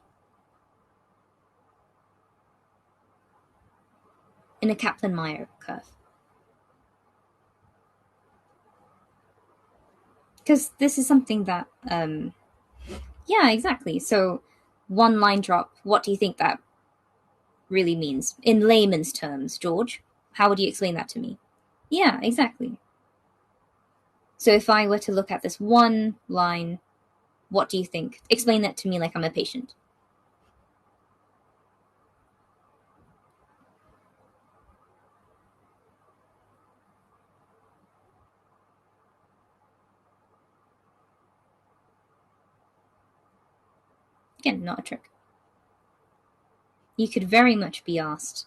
in a Kaplan-Meier curve. Because this is something that, yeah, exactly. So one line drop, what do you think that really means? In layman's terms, George, how would you explain that to me? Yeah, exactly. So if I were to look at this one line, what do you think? Explain that to me like I'm a patient. Again, not a trick. You could very much be asked,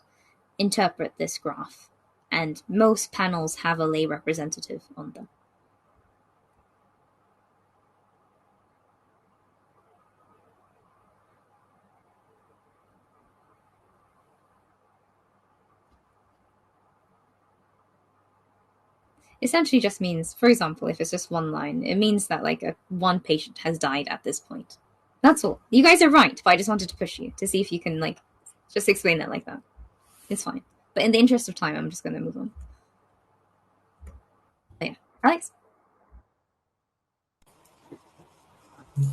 interpret this graph, and most panels have a lay representative on them. Essentially just means, for example, if it's just one line, it means that like one patient has died at this point. That's all. You guys are right, but I just wanted to push you to see if you can like just explain that like that. It's fine. But in the interest of time, I'm just going to move on. But yeah, Alex?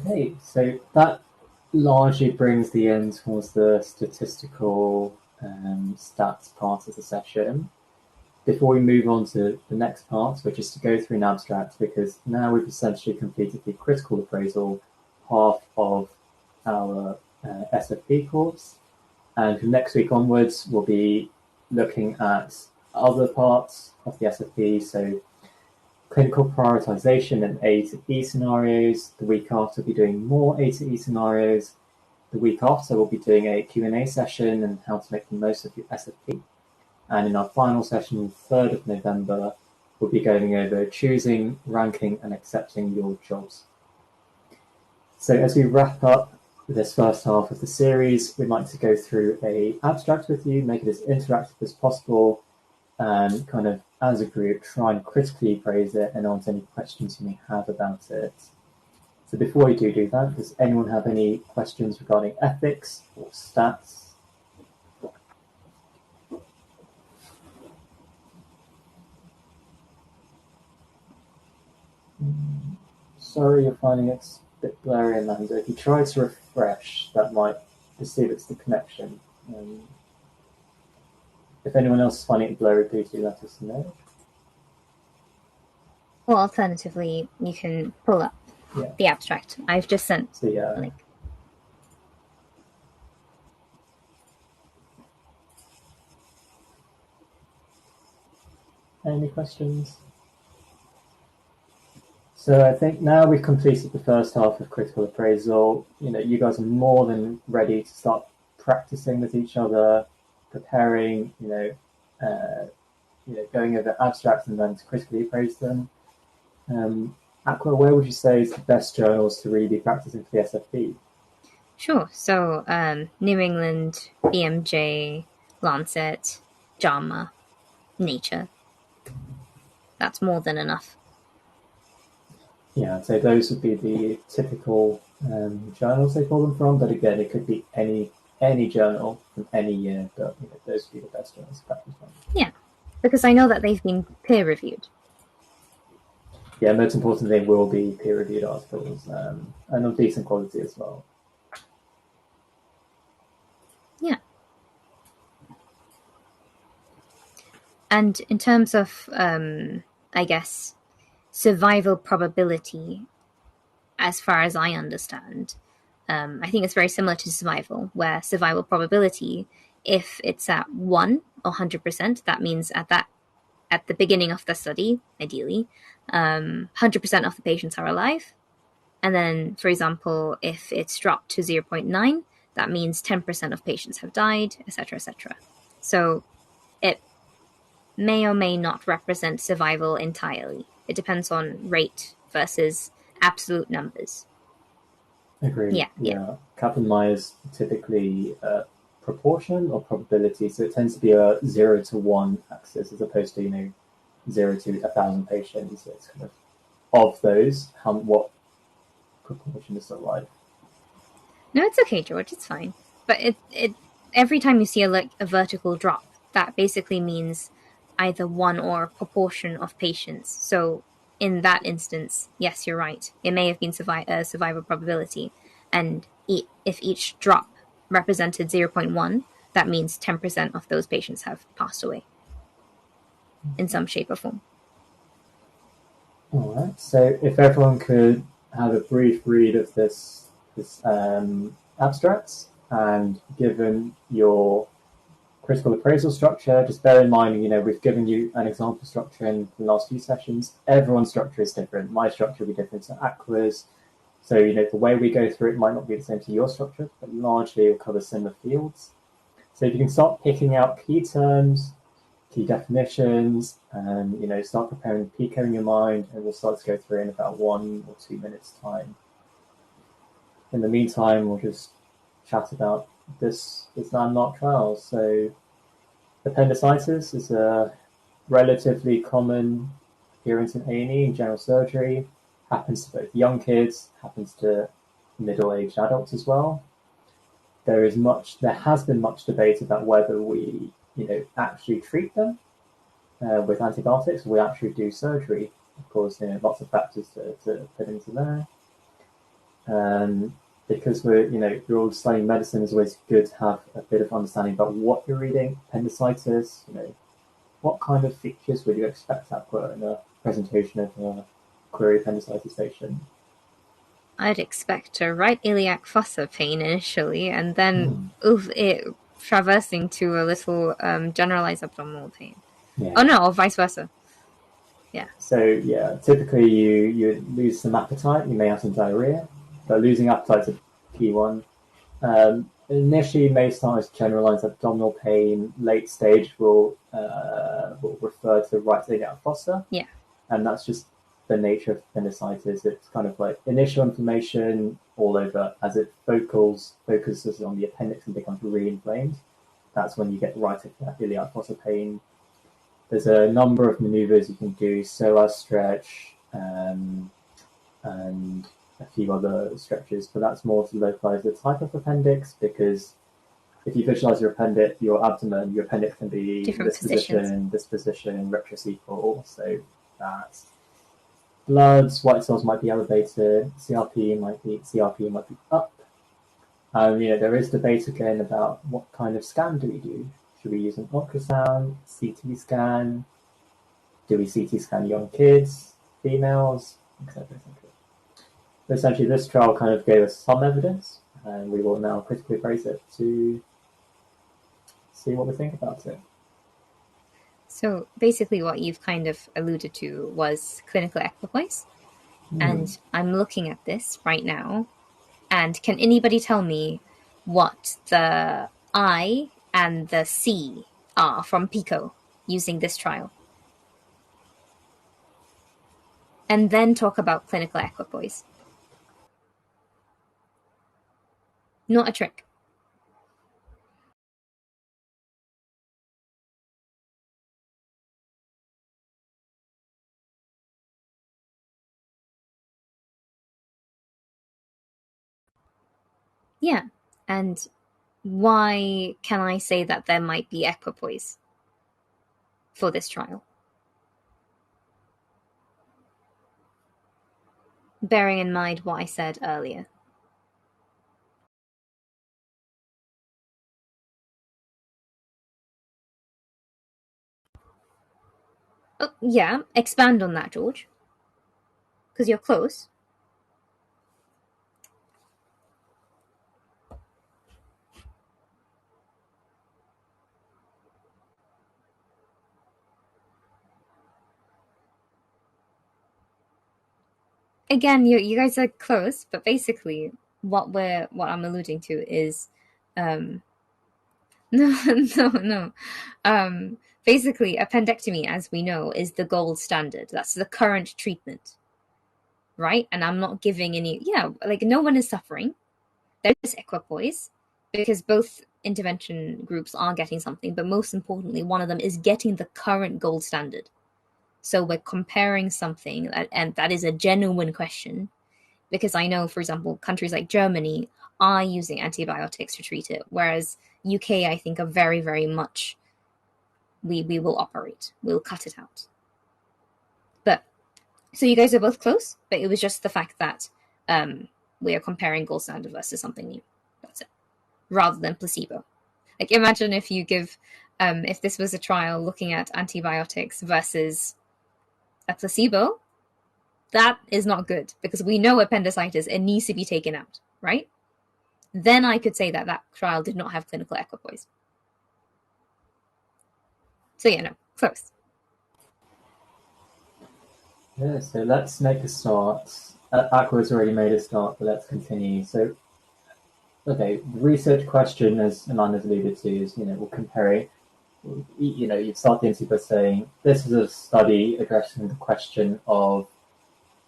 Okay, so that largely brings the end towards the statistical stats part of the session. Before we move on to the next part, which is to go through an abstract, because now we've essentially completed the critical appraisal half of our SFP course. And from next week onwards, we'll be looking at other parts of the SFP, so clinical prioritization and A to E scenarios. The week after, we'll be doing more A to E scenarios. The week after, we'll be doing a Q&A session and how to make the most of your SFP. And in our final session on the 3rd of November, we'll be going over choosing, ranking, and accepting your jobs. So as we wrap up this first half of the series, we'd like to go through an abstract with you, make it as interactive as possible, and kind of, as a group, try and critically appraise it and answer any questions you may have about it. So before we do that, does anyone have any questions regarding ethics or stats? Sorry you're finding it a bit blurry, Amanda. If you try to refresh, that might perceive it's the connection. If anyone else is finding it blurry, please do let us know. Or alternatively, you can pull up the abstract. I've just sent the link. Any questions? So I think now we've completed the first half of critical appraisal. You guys are more than ready to start practicing with each other, preparing, going over abstracts and then to critically appraise them. Aqua, where would you say is the best journals to really be practicing for the SFP? Sure. So New England, BMJ, Lancet, JAMA, Nature. That's more than enough. Yeah, so those would be the typical journals they pull them from, but again, it could be any journal from any year, but those would be the best journals to practice from. Yeah, because I know that they've been peer-reviewed. Yeah, most importantly, they will be peer-reviewed articles and of decent quality as well. Yeah. And in terms of, I guess, survival probability, as far as I understand, I think it's very similar to survival, where survival probability, if it's at 1 or 100%, that means at the beginning of the study, ideally, 100% of the patients are alive. And then, for example, if it's dropped to 0.9, that means 10% of patients have died, etc., etc. So it may or may not represent survival entirely. It depends on rate versus absolute numbers. Agreed. Yeah. Kaplan-Meier's typically proportion or probability, so it tends to be a 0 to 1 axis as opposed to 0 to 1,000 patients. It's kind of those, what proportion is alive. No, it's okay, George. It's fine. But it every time you see a vertical drop, that basically means either one or proportion of patients. So in that instance, yes, you're right. It may have been survival probability. And if each drop represented 0.1, that means 10% of those patients have passed away in some shape or form. All right. So if everyone could have a brief read of this abstract, and given your critical appraisal structure, just bear in mind, we've given you an example structure in the last few sessions. Everyone's structure is different. My structure will be different to Aqua's. So, the way we go through it might not be the same to your structure, but largely it'll cover similar fields. So if you can start picking out key terms, key definitions, and, start preparing Pico in your mind, and we'll start to go through in about 1 or 2 minutes' time. In the meantime, we'll just chat about this landmark trial. So appendicitis is a relatively common appearance in A&E in general surgery. Happens to both young kids, happens to middle-aged adults as well. There has been much debate about whether we, actually treat them with antibiotics, or we actually do surgery. Of course, lots of factors to put into there. Because you're all studying medicine, it's always good to have a bit of understanding about what you're reading. Appendicitis, what kind of features would you expect Aqua in a presentation of a query appendicitis patient? I'd expect a right iliac fossa pain initially, and then it traversing to a little generalized abdominal pain. Yeah. Oh no, or vice versa. Yeah. So typically you lose some appetite, you may have some diarrhea, but losing appetite is a key one. Initially, you may start as generalized abdominal pain. Late stage will refer to right iliac fossa. Yeah. And that's just the nature of appendicitis. It's kind of like initial inflammation all over. As it focuses on the appendix and becomes re-inflamed, that's when you get right iliac fossa pain. There's a number of maneuvers you can do, psoas stretch, and a few other stretches, but that's more to localize the type of appendix, because if you visualize your appendix can be different this position, retrocephal, so that's white cells might be elevated, CRP might be up. There is debate again about what kind of scan do we do. Should we use an ultrasound, CT scan? Do we CT scan young kids, females, etc., etc.? Essentially, this trial kind of gave us some evidence, and we will now critically appraise it to see what we think about it. So basically what you've kind of alluded to was clinical equipoise. And I'm looking at this right now. And can anybody tell me what the I and the C are from Pico using this trial? And then talk about clinical equipoise. Not a trick. Yeah, and why can I say that there might be equipoise for this trial? Bearing in mind what I said earlier. Oh, yeah, expand on that, George. Because you're close. Again, you guys are close, but basically what I'm alluding to is no. Basically, appendectomy, as we know, is the gold standard. That's the current treatment, right? And I'm not giving any. Yeah, like no one is suffering. There's equipoise because both intervention groups are getting something, but most importantly, one of them is getting the current gold standard. So we're comparing something, and that is a genuine question, because I know, for example, countries like Germany are using antibiotics to treat it, whereas UK, I think, are very, very much we will operate. We'll cut it out. But so you guys are both close, but it was just the fact that we are comparing gold standard versus something new. That's it. Rather than placebo. Like imagine if you give, if this was a trial looking at antibiotics versus a placebo, that is not good because we know appendicitis, it needs to be taken out, right? Then I could say that that trial did not have clinical equipoise. So yeah, no, close. Yeah, so let's make a start. Aqua's already made a start, but let's continue. So, okay, the research question, as Amanda's alluded to, is, we'll compare it. You'd start the interview by saying, this is a study addressing the question of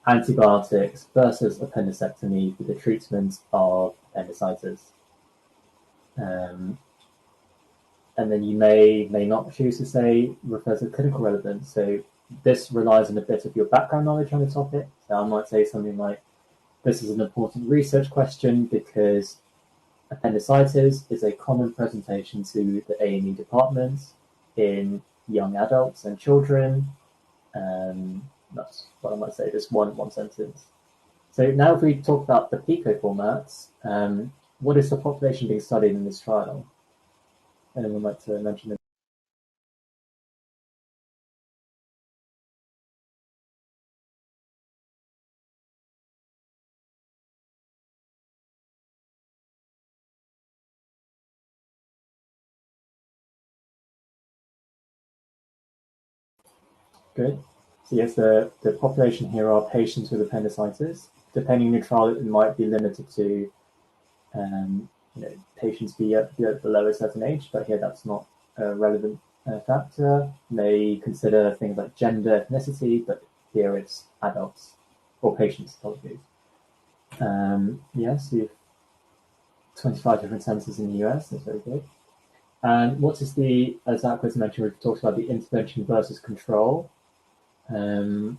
antibiotics versus appendicectomy for the treatment of appendicitis. And then you may not choose to say refers to clinical relevance. So this relies on a bit of your background knowledge on the topic. So I might say something like, this is an important research question because appendicitis is a common presentation to the A&E department in young adults and children. That's what I might say, just one sentence. So now if we talk about the Pico formats, what is the population being studied in this trial? Anyone like to mention it? Good. So yes, the population here are patients with appendicitis. Depending on the trial, it might be limited to patients below a certain age, but here that's not a relevant factor. May consider things like gender, ethnicity, but here it's adults or patients, apologies. Yes, you've 25 different centers in the US, that's very good. And what is the, as Aqua's mentioned, we've talked about the intervention versus control. Does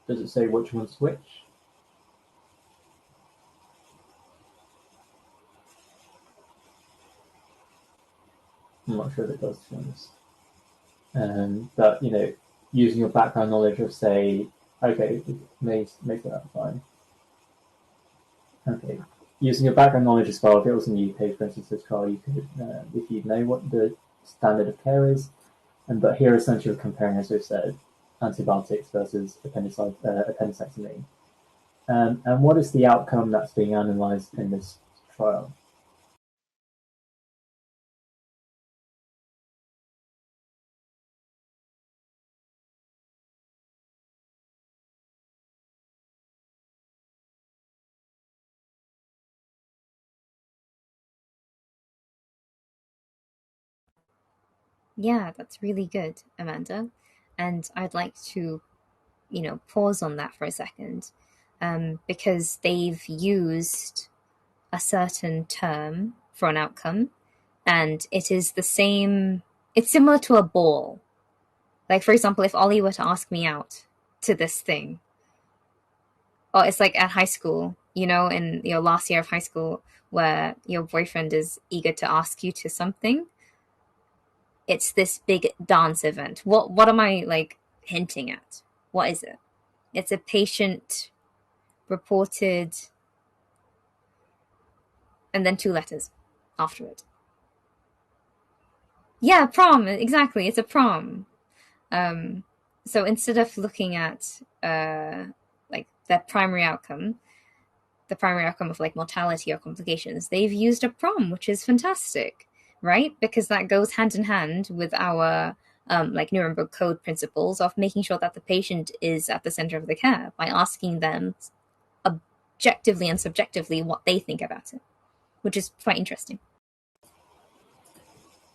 it say which one's which? I'm not sure if it does, to be honest. But, using your background knowledge of, say, okay, make that fine. Okay, using your background knowledge as well, if it was in the UK, for instance, this trial, you could, if you know what the standard of care is, but here essentially we're comparing, as we've said, antibiotics versus appendicectomy. And what is the outcome that's being analysed in this trial? Yeah, that's really good, Amanda. And I'd like to, pause on that for a second, because they've used a certain term for an outcome, and it is the same. It's similar to a ball. Like, for example, if Ollie were to ask me out to this thing, or it's like at high school, in your last year of high school, where your boyfriend is eager to ask you to something. It's this big dance event. What am I like hinting at? What is it? It's a patient reported and then 2 letters after it. Yeah, prom, exactly. It's a prom. So instead of looking at like the primary outcome of like mortality or complications, they've used a prom, which is fantastic, right? Because that goes hand in hand with our like Nuremberg Code principles of making sure that the patient is at the center of the care by asking them objectively and subjectively what they think about it, which is quite interesting.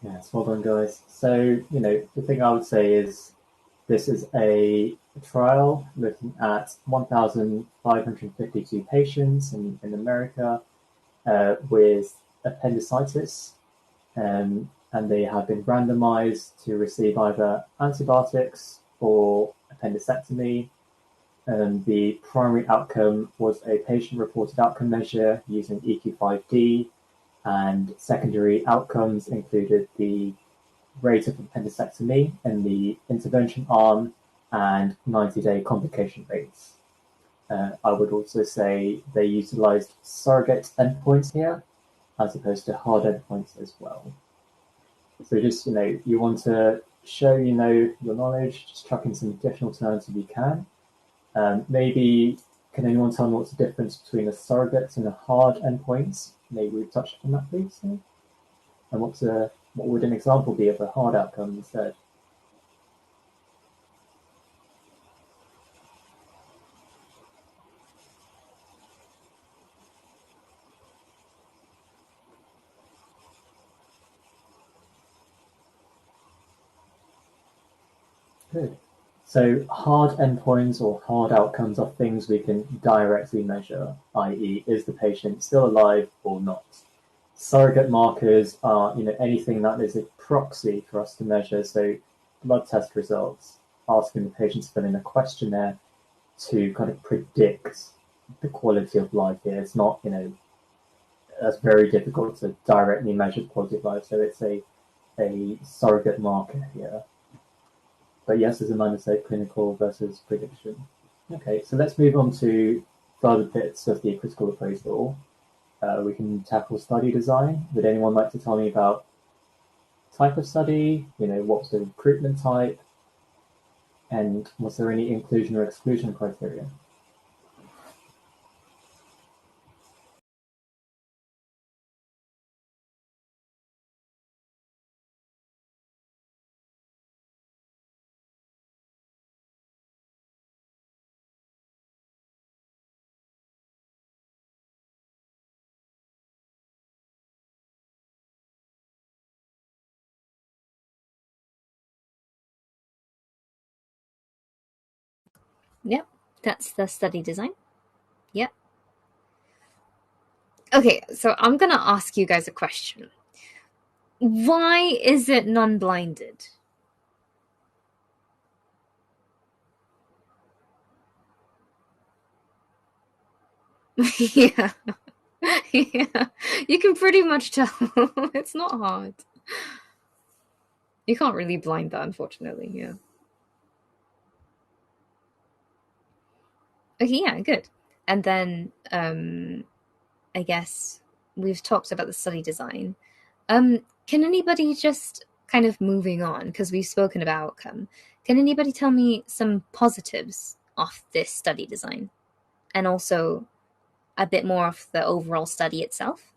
Yes, well done, guys. So, the thing I would say is this is a trial looking at 1,552 patients in America with appendicitis, and they have been randomized to receive either antibiotics or appendicectomy. The primary outcome was a patient-reported outcome measure using EQ5D, and secondary outcomes included the rate of appendectomy in the intervention arm and 90-day complication rates. I would also say they utilized surrogate endpoints here, as opposed to hard endpoints as well. So just, you want to show, your knowledge, just chuck in some additional terms if you can. Maybe, can anyone tell me what's the difference between a surrogate and a hard endpoint? Maybe we've touched on that, please. And what would an example be of a hard outcome instead? Good. So hard endpoints or hard outcomes are things we can directly measure, i.e. is the patient still alive or not? Surrogate markers are anything that is a proxy for us to measure, so blood test results, asking the patient to fill in a questionnaire to kind of predict the quality of life here. It's not, that's very difficult to directly measure the quality of life, so it's a surrogate marker here. But yes, as Amanda said, clinical versus prediction. Okay, so let's move on to further bits of the critical appraisal. We can tackle study design. Would anyone like to tell me about type of study? What's the recruitment type? And was there any inclusion or exclusion criteria? Yep, that's the study design. Yep. Okay, so I'm going to ask you guys a question. Why is it non-blinded? Yeah. Yeah. You can pretty much tell. It's not hard. You can't really blind that, unfortunately, yeah. Okay, yeah, good. And then I guess we've talked about the study design. Can anybody just kind of moving on, because we've spoken about outcome, can anybody tell me some positives of this study design? And also a bit more of the overall study itself?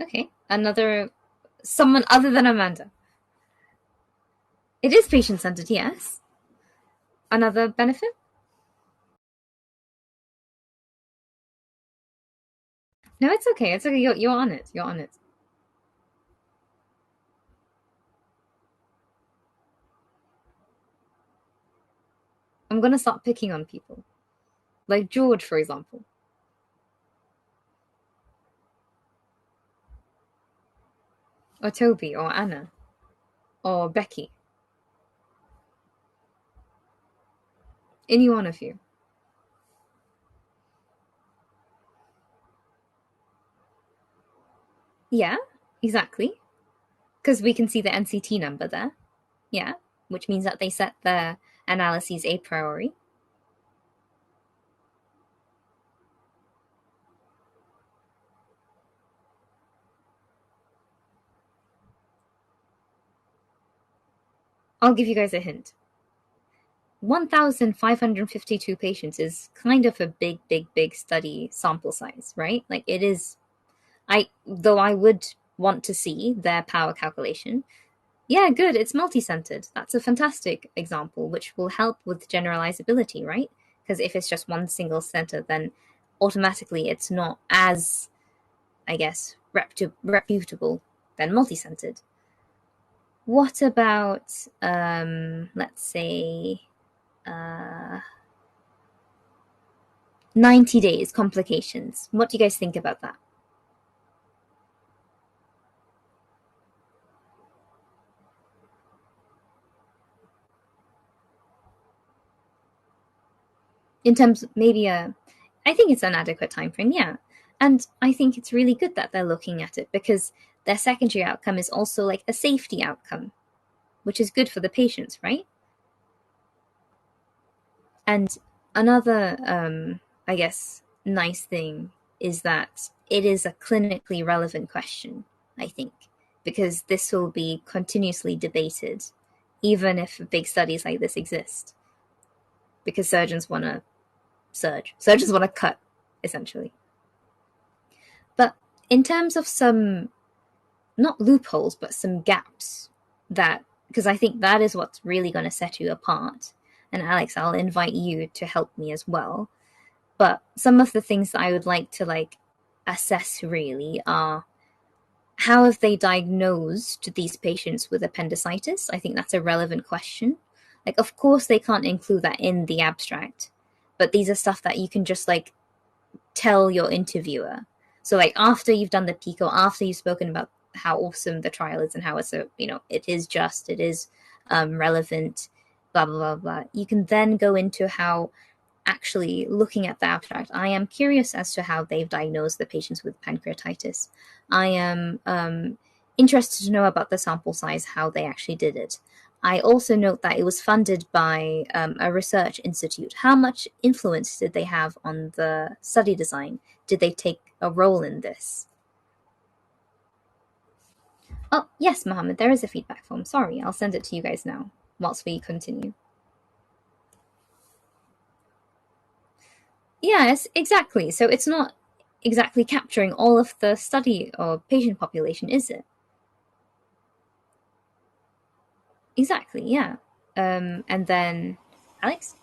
Okay, someone other than Amanda. It is patient-centered, yes. Another benefit? No, it's okay. It's okay. You're on it. You're on it. I'm gonna start picking on people. Like George, for example. Or Toby, or Anna. Or Becky. Any one of you. Yeah, exactly. Because we can see the NCT number there. Yeah, which means that they set their analyses a priori. I'll give you guys a hint. 1,552 patients is kind of a big study sample size, right? Like it is, though I would want to see their power calculation. Yeah, good, it's multi-centered. That's a fantastic example, which will help with generalizability, right? Because if it's just one single center, then automatically it's not as, I guess, reputable than multi-centered. What about, let's say, 90 days complications? What do you guys think about that? In terms of maybe I think it's an adequate time frame, yeah. And I think it's really good that they're looking at it because their secondary outcome is also like a safety outcome, which is good for the patients, right? And another, I guess, nice thing is that it is a clinically relevant question, I think, because this will be continuously debated, even if big studies like this exist, because surgeons want to surgeons want to cut, essentially. But in terms of some, not loopholes, but some gaps that, because I think that is what's really going to set you apart. And Alex, I'll invite you to help me as well. But some of the things that I would like to assess really are, how have they diagnosed these patients with appendicitis? I think that's a relevant question. Like, of course, they can't include that in the abstract, but these are stuff that you can just tell your interviewer. So after you've done the Pico, after you've spoken about how awesome the trial is and how it's it is relevant, blah, blah, blah, blah. You can then go into how, actually looking at the abstract, I am curious as to how they've diagnosed the patients with pancreatitis. I am interested to know about the sample size, how they actually did it. I also note that it was funded by a research institute. How much influence did they have on the study design? Did they take a role in this? Oh, yes, Mohammed, there is a feedback form. Sorry, I'll send it to you guys now whilst we continue. Yes, exactly. So it's not exactly capturing all of the study or patient population, is it? Exactly, yeah. And then, Alex?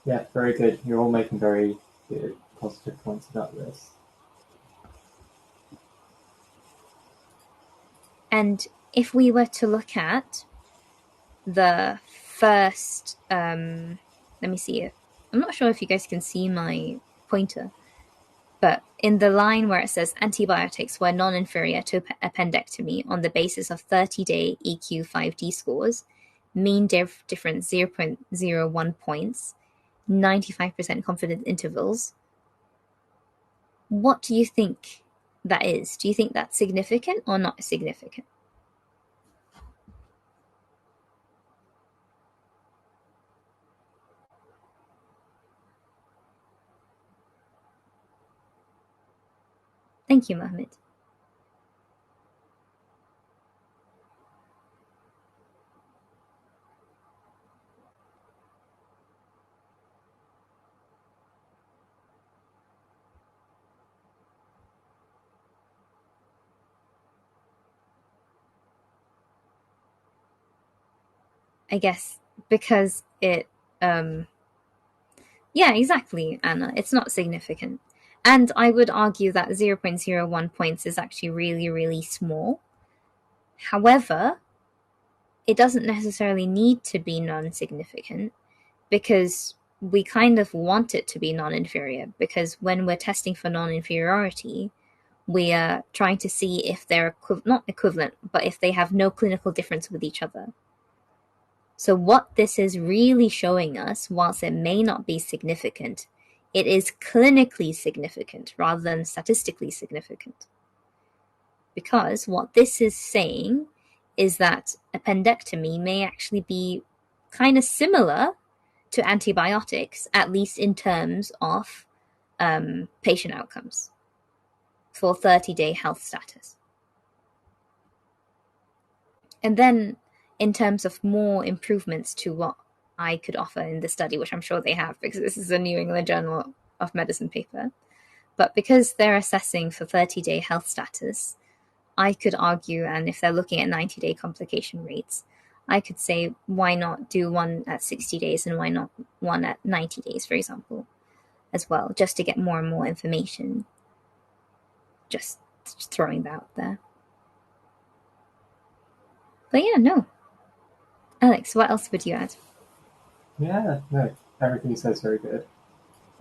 Yeah, very good. You're all making very good, positive points about this. And if we were to look at the first, let me see it. I'm not sure if you guys can see my pointer, but in the line where it says antibiotics were non-inferior to appendectomy on the basis of 30-day EQ5D scores, mean difference 0.01 points, 95% confidence intervals. What do you think that is? Do you think that's significant or not significant? Thank you, Mohammed. I guess because it, yeah, exactly, Anna. It's not significant. And I would argue that 0.01 points is actually really, really small. However, it doesn't necessarily need to be non-significant because we kind of want it to be non-inferior, because when we're testing for non-inferiority, we are trying to see if they're not equivalent, but if they have no clinical difference with each other. So what this is really showing us, whilst it may not be significant, it is clinically significant rather than statistically significant. Because what this is saying is that appendectomy may actually be kind of similar to antibiotics, at least in terms of patient outcomes for 30-day health status. And then in terms of more improvements to what I could offer in the study, which I'm sure they have because this is a New England Journal of Medicine paper, but because they're assessing for 30-day health status, I could argue, and if they're looking at 90-day complication rates, I could say, why not do one at 60 days and why not one at 90 days, for example? as well, just to get more and more information. Just throwing that out there. But yeah, no. Alex, what else would you add? Yeah, no, everything you said is very good.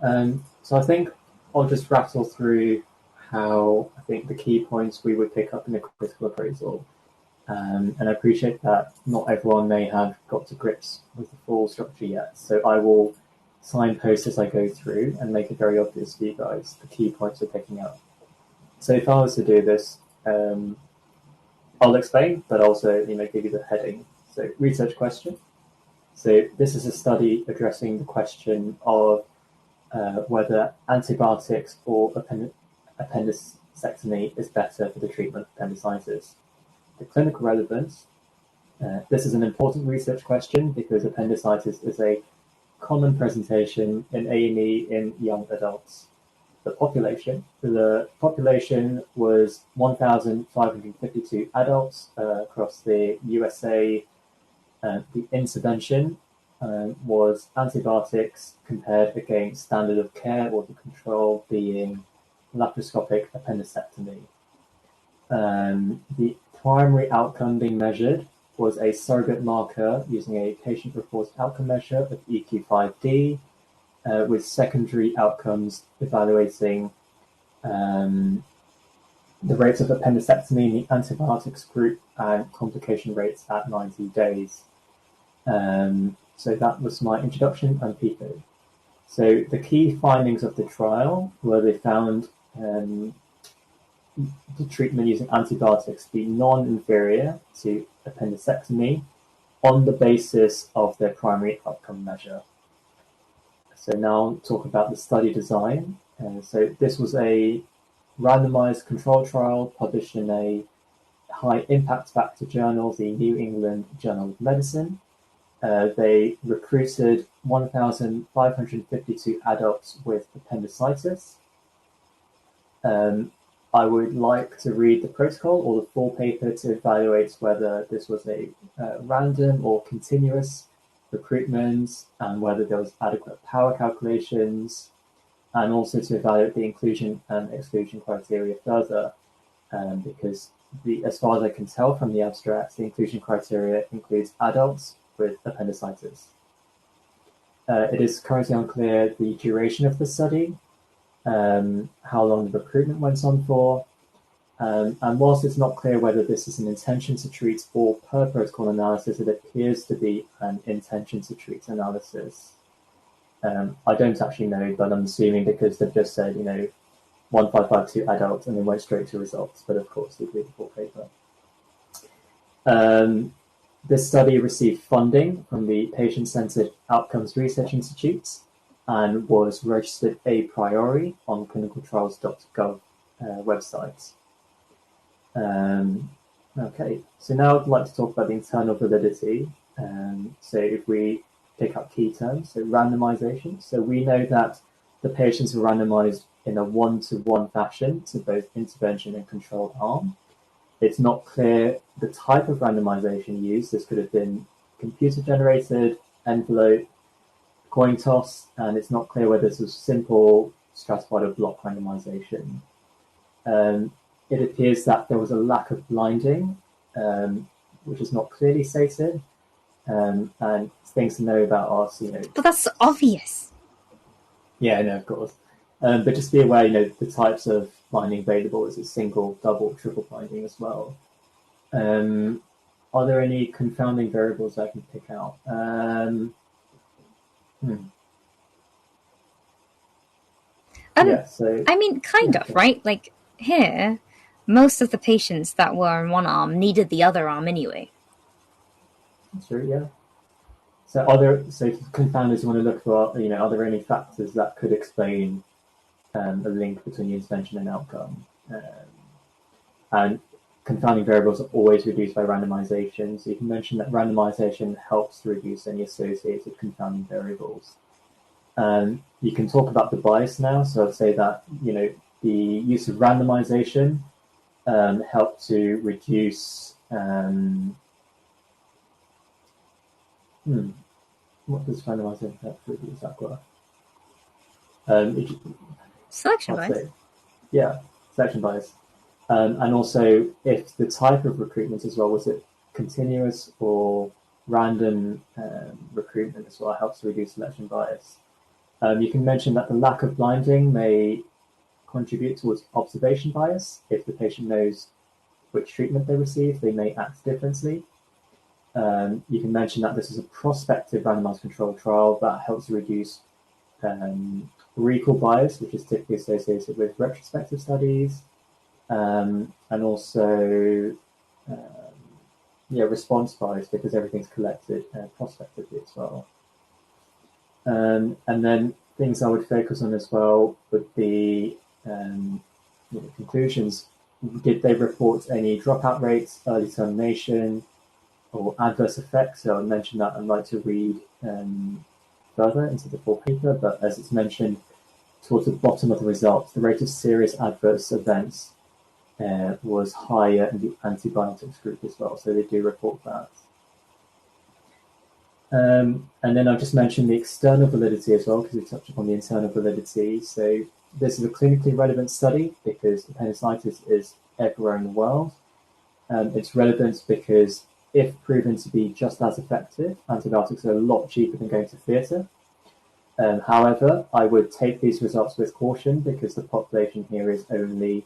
So I think I'll just rattle through how I think the key points we would pick up in a critical appraisal. And I appreciate that not everyone may have got to grips with the full structure yet. So I will signpost as I go through and make it very obvious for you guys, the key points we're picking up. So if I was to do this, I'll explain, but also give you the heading. So research question. So this is a study addressing the question of whether antibiotics or appendicectomy is better for the treatment of appendicitis. The clinical relevance. This is an important research question because appendicitis is a common presentation in A&E in young adults. The population was 1,552 adults across the USA. The intervention was antibiotics compared against standard of care, or the control being laparoscopic appendicectomy. The primary outcome being measured was a surrogate marker using a patient-reported outcome measure of EQ5D, with secondary outcomes evaluating the rates of appendicectomy in the antibiotics group and complication rates at 90 days. So that was my introduction and Pico. So the key findings of the trial were they found the treatment using antibiotics to be non-inferior to appendicectomy on the basis of their primary outcome measure. So now I'll talk about the study design. So this was a randomized control trial published in a high impact factor journal, the New England Journal of Medicine. They recruited 1,552 adults with appendicitis. I would like to read the protocol or the full paper to evaluate whether this was a random or continuous recruitment and whether there was adequate power calculations, and also to evaluate the inclusion and exclusion criteria further, because as far as I can tell from the abstract, the inclusion criteria includes adults with appendicitis. It is currently unclear the duration of the study, how long the recruitment went on for, and whilst it's not clear whether this is an intention to treat or per protocol analysis, it appears to be an intention to treat analysis. I don't actually know, but I'm assuming because they've just said, 1,552 adults and then went straight to results, but of course they read the full paper. This study received funding from the Patient-Centered Outcomes Research Institute and was registered a priori on clinicaltrials.gov website. Okay, so now I'd like to talk about the internal validity. So if we pick up key terms, so randomization. So we know that the patients were randomized in a one-to-one fashion to both intervention and control arm. It's not clear the type of randomization used. This could have been computer-generated, envelope, coin toss, and it's not clear whether this was simple, stratified, or block randomization. It appears that there was a lack of blinding, which is not clearly stated, and things to know about us, But that's obvious. Yeah, no, of course. But just be aware, the types of binding available. Is it single, double, triple binding as well? Are there any confounding variables I can pick out? Yeah, so I mean, kind of, right? Like here, most of the patients that were in one arm needed the other arm anyway. That's true, yeah. So confounders you want to look for, are there any factors that could explain a link between the intervention and outcome? And confounding variables are always reduced by randomization. So you can mention that randomization helps to reduce any associated confounding variables. You can talk about the bias now. So I'd say that, the use of randomization helped to reduce what does randomization help to reduce, Aqua? Selection I'd bias. say, yeah, selection bias. And also if the type of recruitment as well, was it continuous or random recruitment as well, helps to reduce selection bias. You can mention that the lack of blinding may contribute towards observation bias. If the patient knows which treatment they receive, they may act differently. You can mention that this is a prospective randomized controlled trial that helps to reduce recall bias, which is typically associated with retrospective studies, and also response bias, because everything's collected prospectively as well. And then things I would focus on as well would be conclusions. Did they report any dropout rates, early termination, or adverse effects? So I mentioned that I'd like to read further into the full paper, but as it's mentioned towards the bottom of the results, the rate of serious adverse events was higher in the antibiotics group as well, so they do report that. And then I've just mentioned the external validity as well, because we touched upon the internal validity. So this is a clinically relevant study because appendicitis is everywhere in the world. It's relevant because if proven to be just as effective, antibiotics are a lot cheaper than going to theatre. However, I would take these results with caution because the population here is only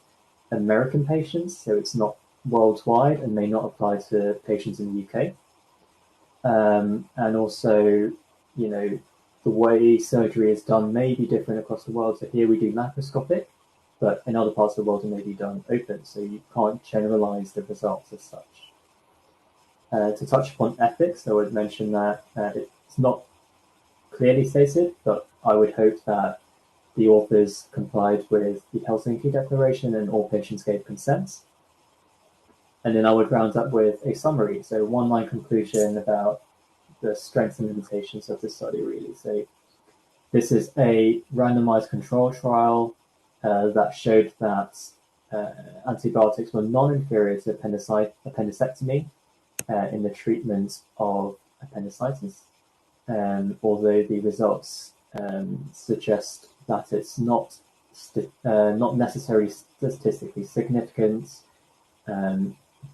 American patients, so it's not worldwide and may not apply to patients in the UK. And also, the way surgery is done may be different across the world. So here we do laparoscopic, but in other parts of the world it may be done open, so you can't generalize the results as such. To touch upon ethics, I would mention that it's not clearly stated, but I would hope that the authors complied with the Helsinki Declaration and all patients gave consent. And then I would round up with a summary, so one-line conclusion about the strengths and limitations of the study, really. So this is a randomized control trial that showed that antibiotics were non-inferior to appendicectomy in the treatment of appendicitis, although the results suggest that it's not necessarily statistically significant,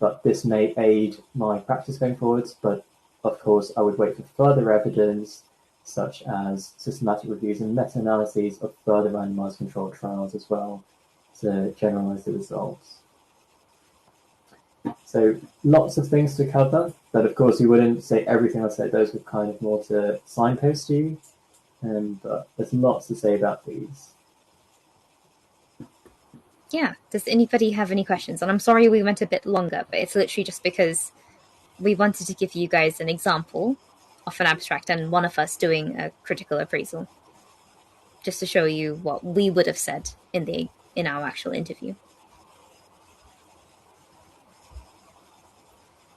but this may aid my practice going forwards. But of course, I would wait for further evidence, such as systematic reviews and meta-analyses of further randomized controlled trials as well, to generalize the results. So lots of things to cover, but of course you wouldn't say everything I said. Those were kind of more to signpost you, but there's lots to say about these. Yeah, does anybody have any questions? And I'm sorry we went a bit longer, but it's literally just because we wanted to give you guys an example of an abstract and one of us doing a critical appraisal, just to show you what we would have said in our actual interview.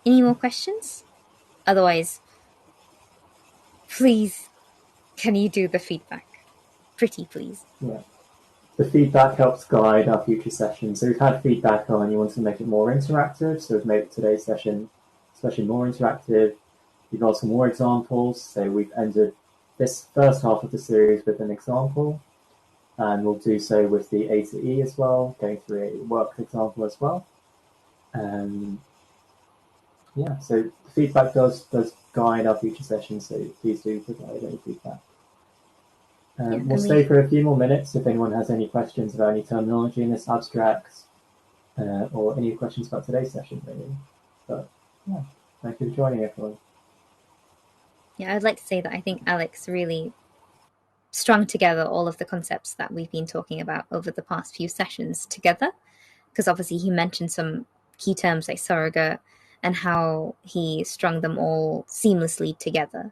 Any more questions? Otherwise, please, can you do the feedback? Pretty please. Yeah. The feedback helps guide our future sessions. So we've had feedback on you want to make it more interactive, so we've made today's session especially more interactive. We've got some more examples, so we've ended this first half of the series with an example, and we'll do so with the A to E as well, going through a worked example as well. Yeah, so the feedback does guide our future sessions, so please do provide any feedback. We'll stay for a few more minutes if anyone has any questions about any terminology in this abstract, or any questions about today's session, really. But yeah, thank you for joining, everyone. Yeah, I'd like to say that I think Alex really strung together all of the concepts that we've been talking about over the past few sessions together, because obviously he mentioned some key terms like surrogate and how he strung them all seamlessly together.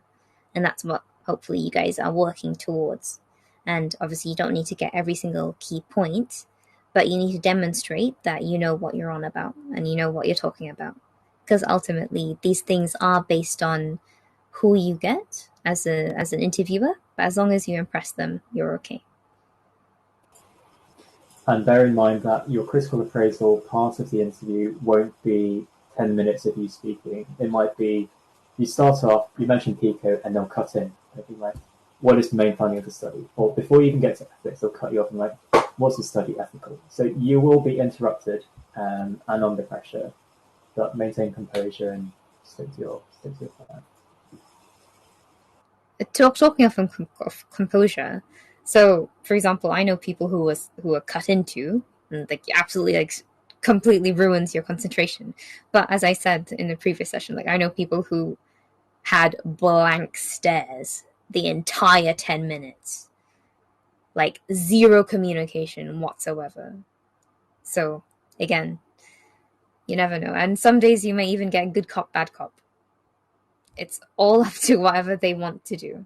And that's what hopefully you guys are working towards. And obviously you don't need to get every single key point, but you need to demonstrate that you know what you're on about and you know what you're talking about. Because ultimately these things are based on who you get as an interviewer, but as long as you impress them, you're okay. And bear in mind that your critical appraisal part of the interview won't be 10 minutes of you speaking. It might be, you start off, you mention Pico, and they'll cut in. It'll be like, what is the main finding of the study? Or before you even get to ethics, they'll cut you off and like, was the study ethical? So you will be interrupted and under pressure, but maintain composure and stick to your plan. Talking of composure, so for example, I know people who were cut into, and like absolutely like completely ruins your concentration. But as I said in the previous session, like I know people who had blank stares the entire 10 minutes, like zero communication whatsoever. So again, you never know. And some days you may even get good cop, bad cop. It's all up to whatever they want to do.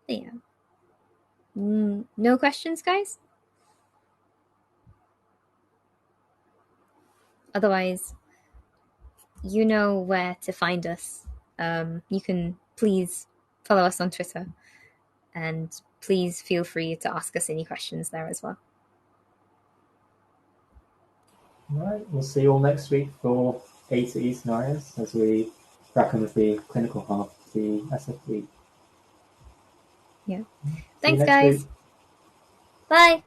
Yeah. No questions, guys? Otherwise, you know where to find us. You can please follow us on Twitter, and please feel free to ask us any questions there as well. All right, we'll see you all next week for ACE scenarios as we crack on with the clinical half of the SFP. Yeah. See Thanks, you next guys. week. Bye.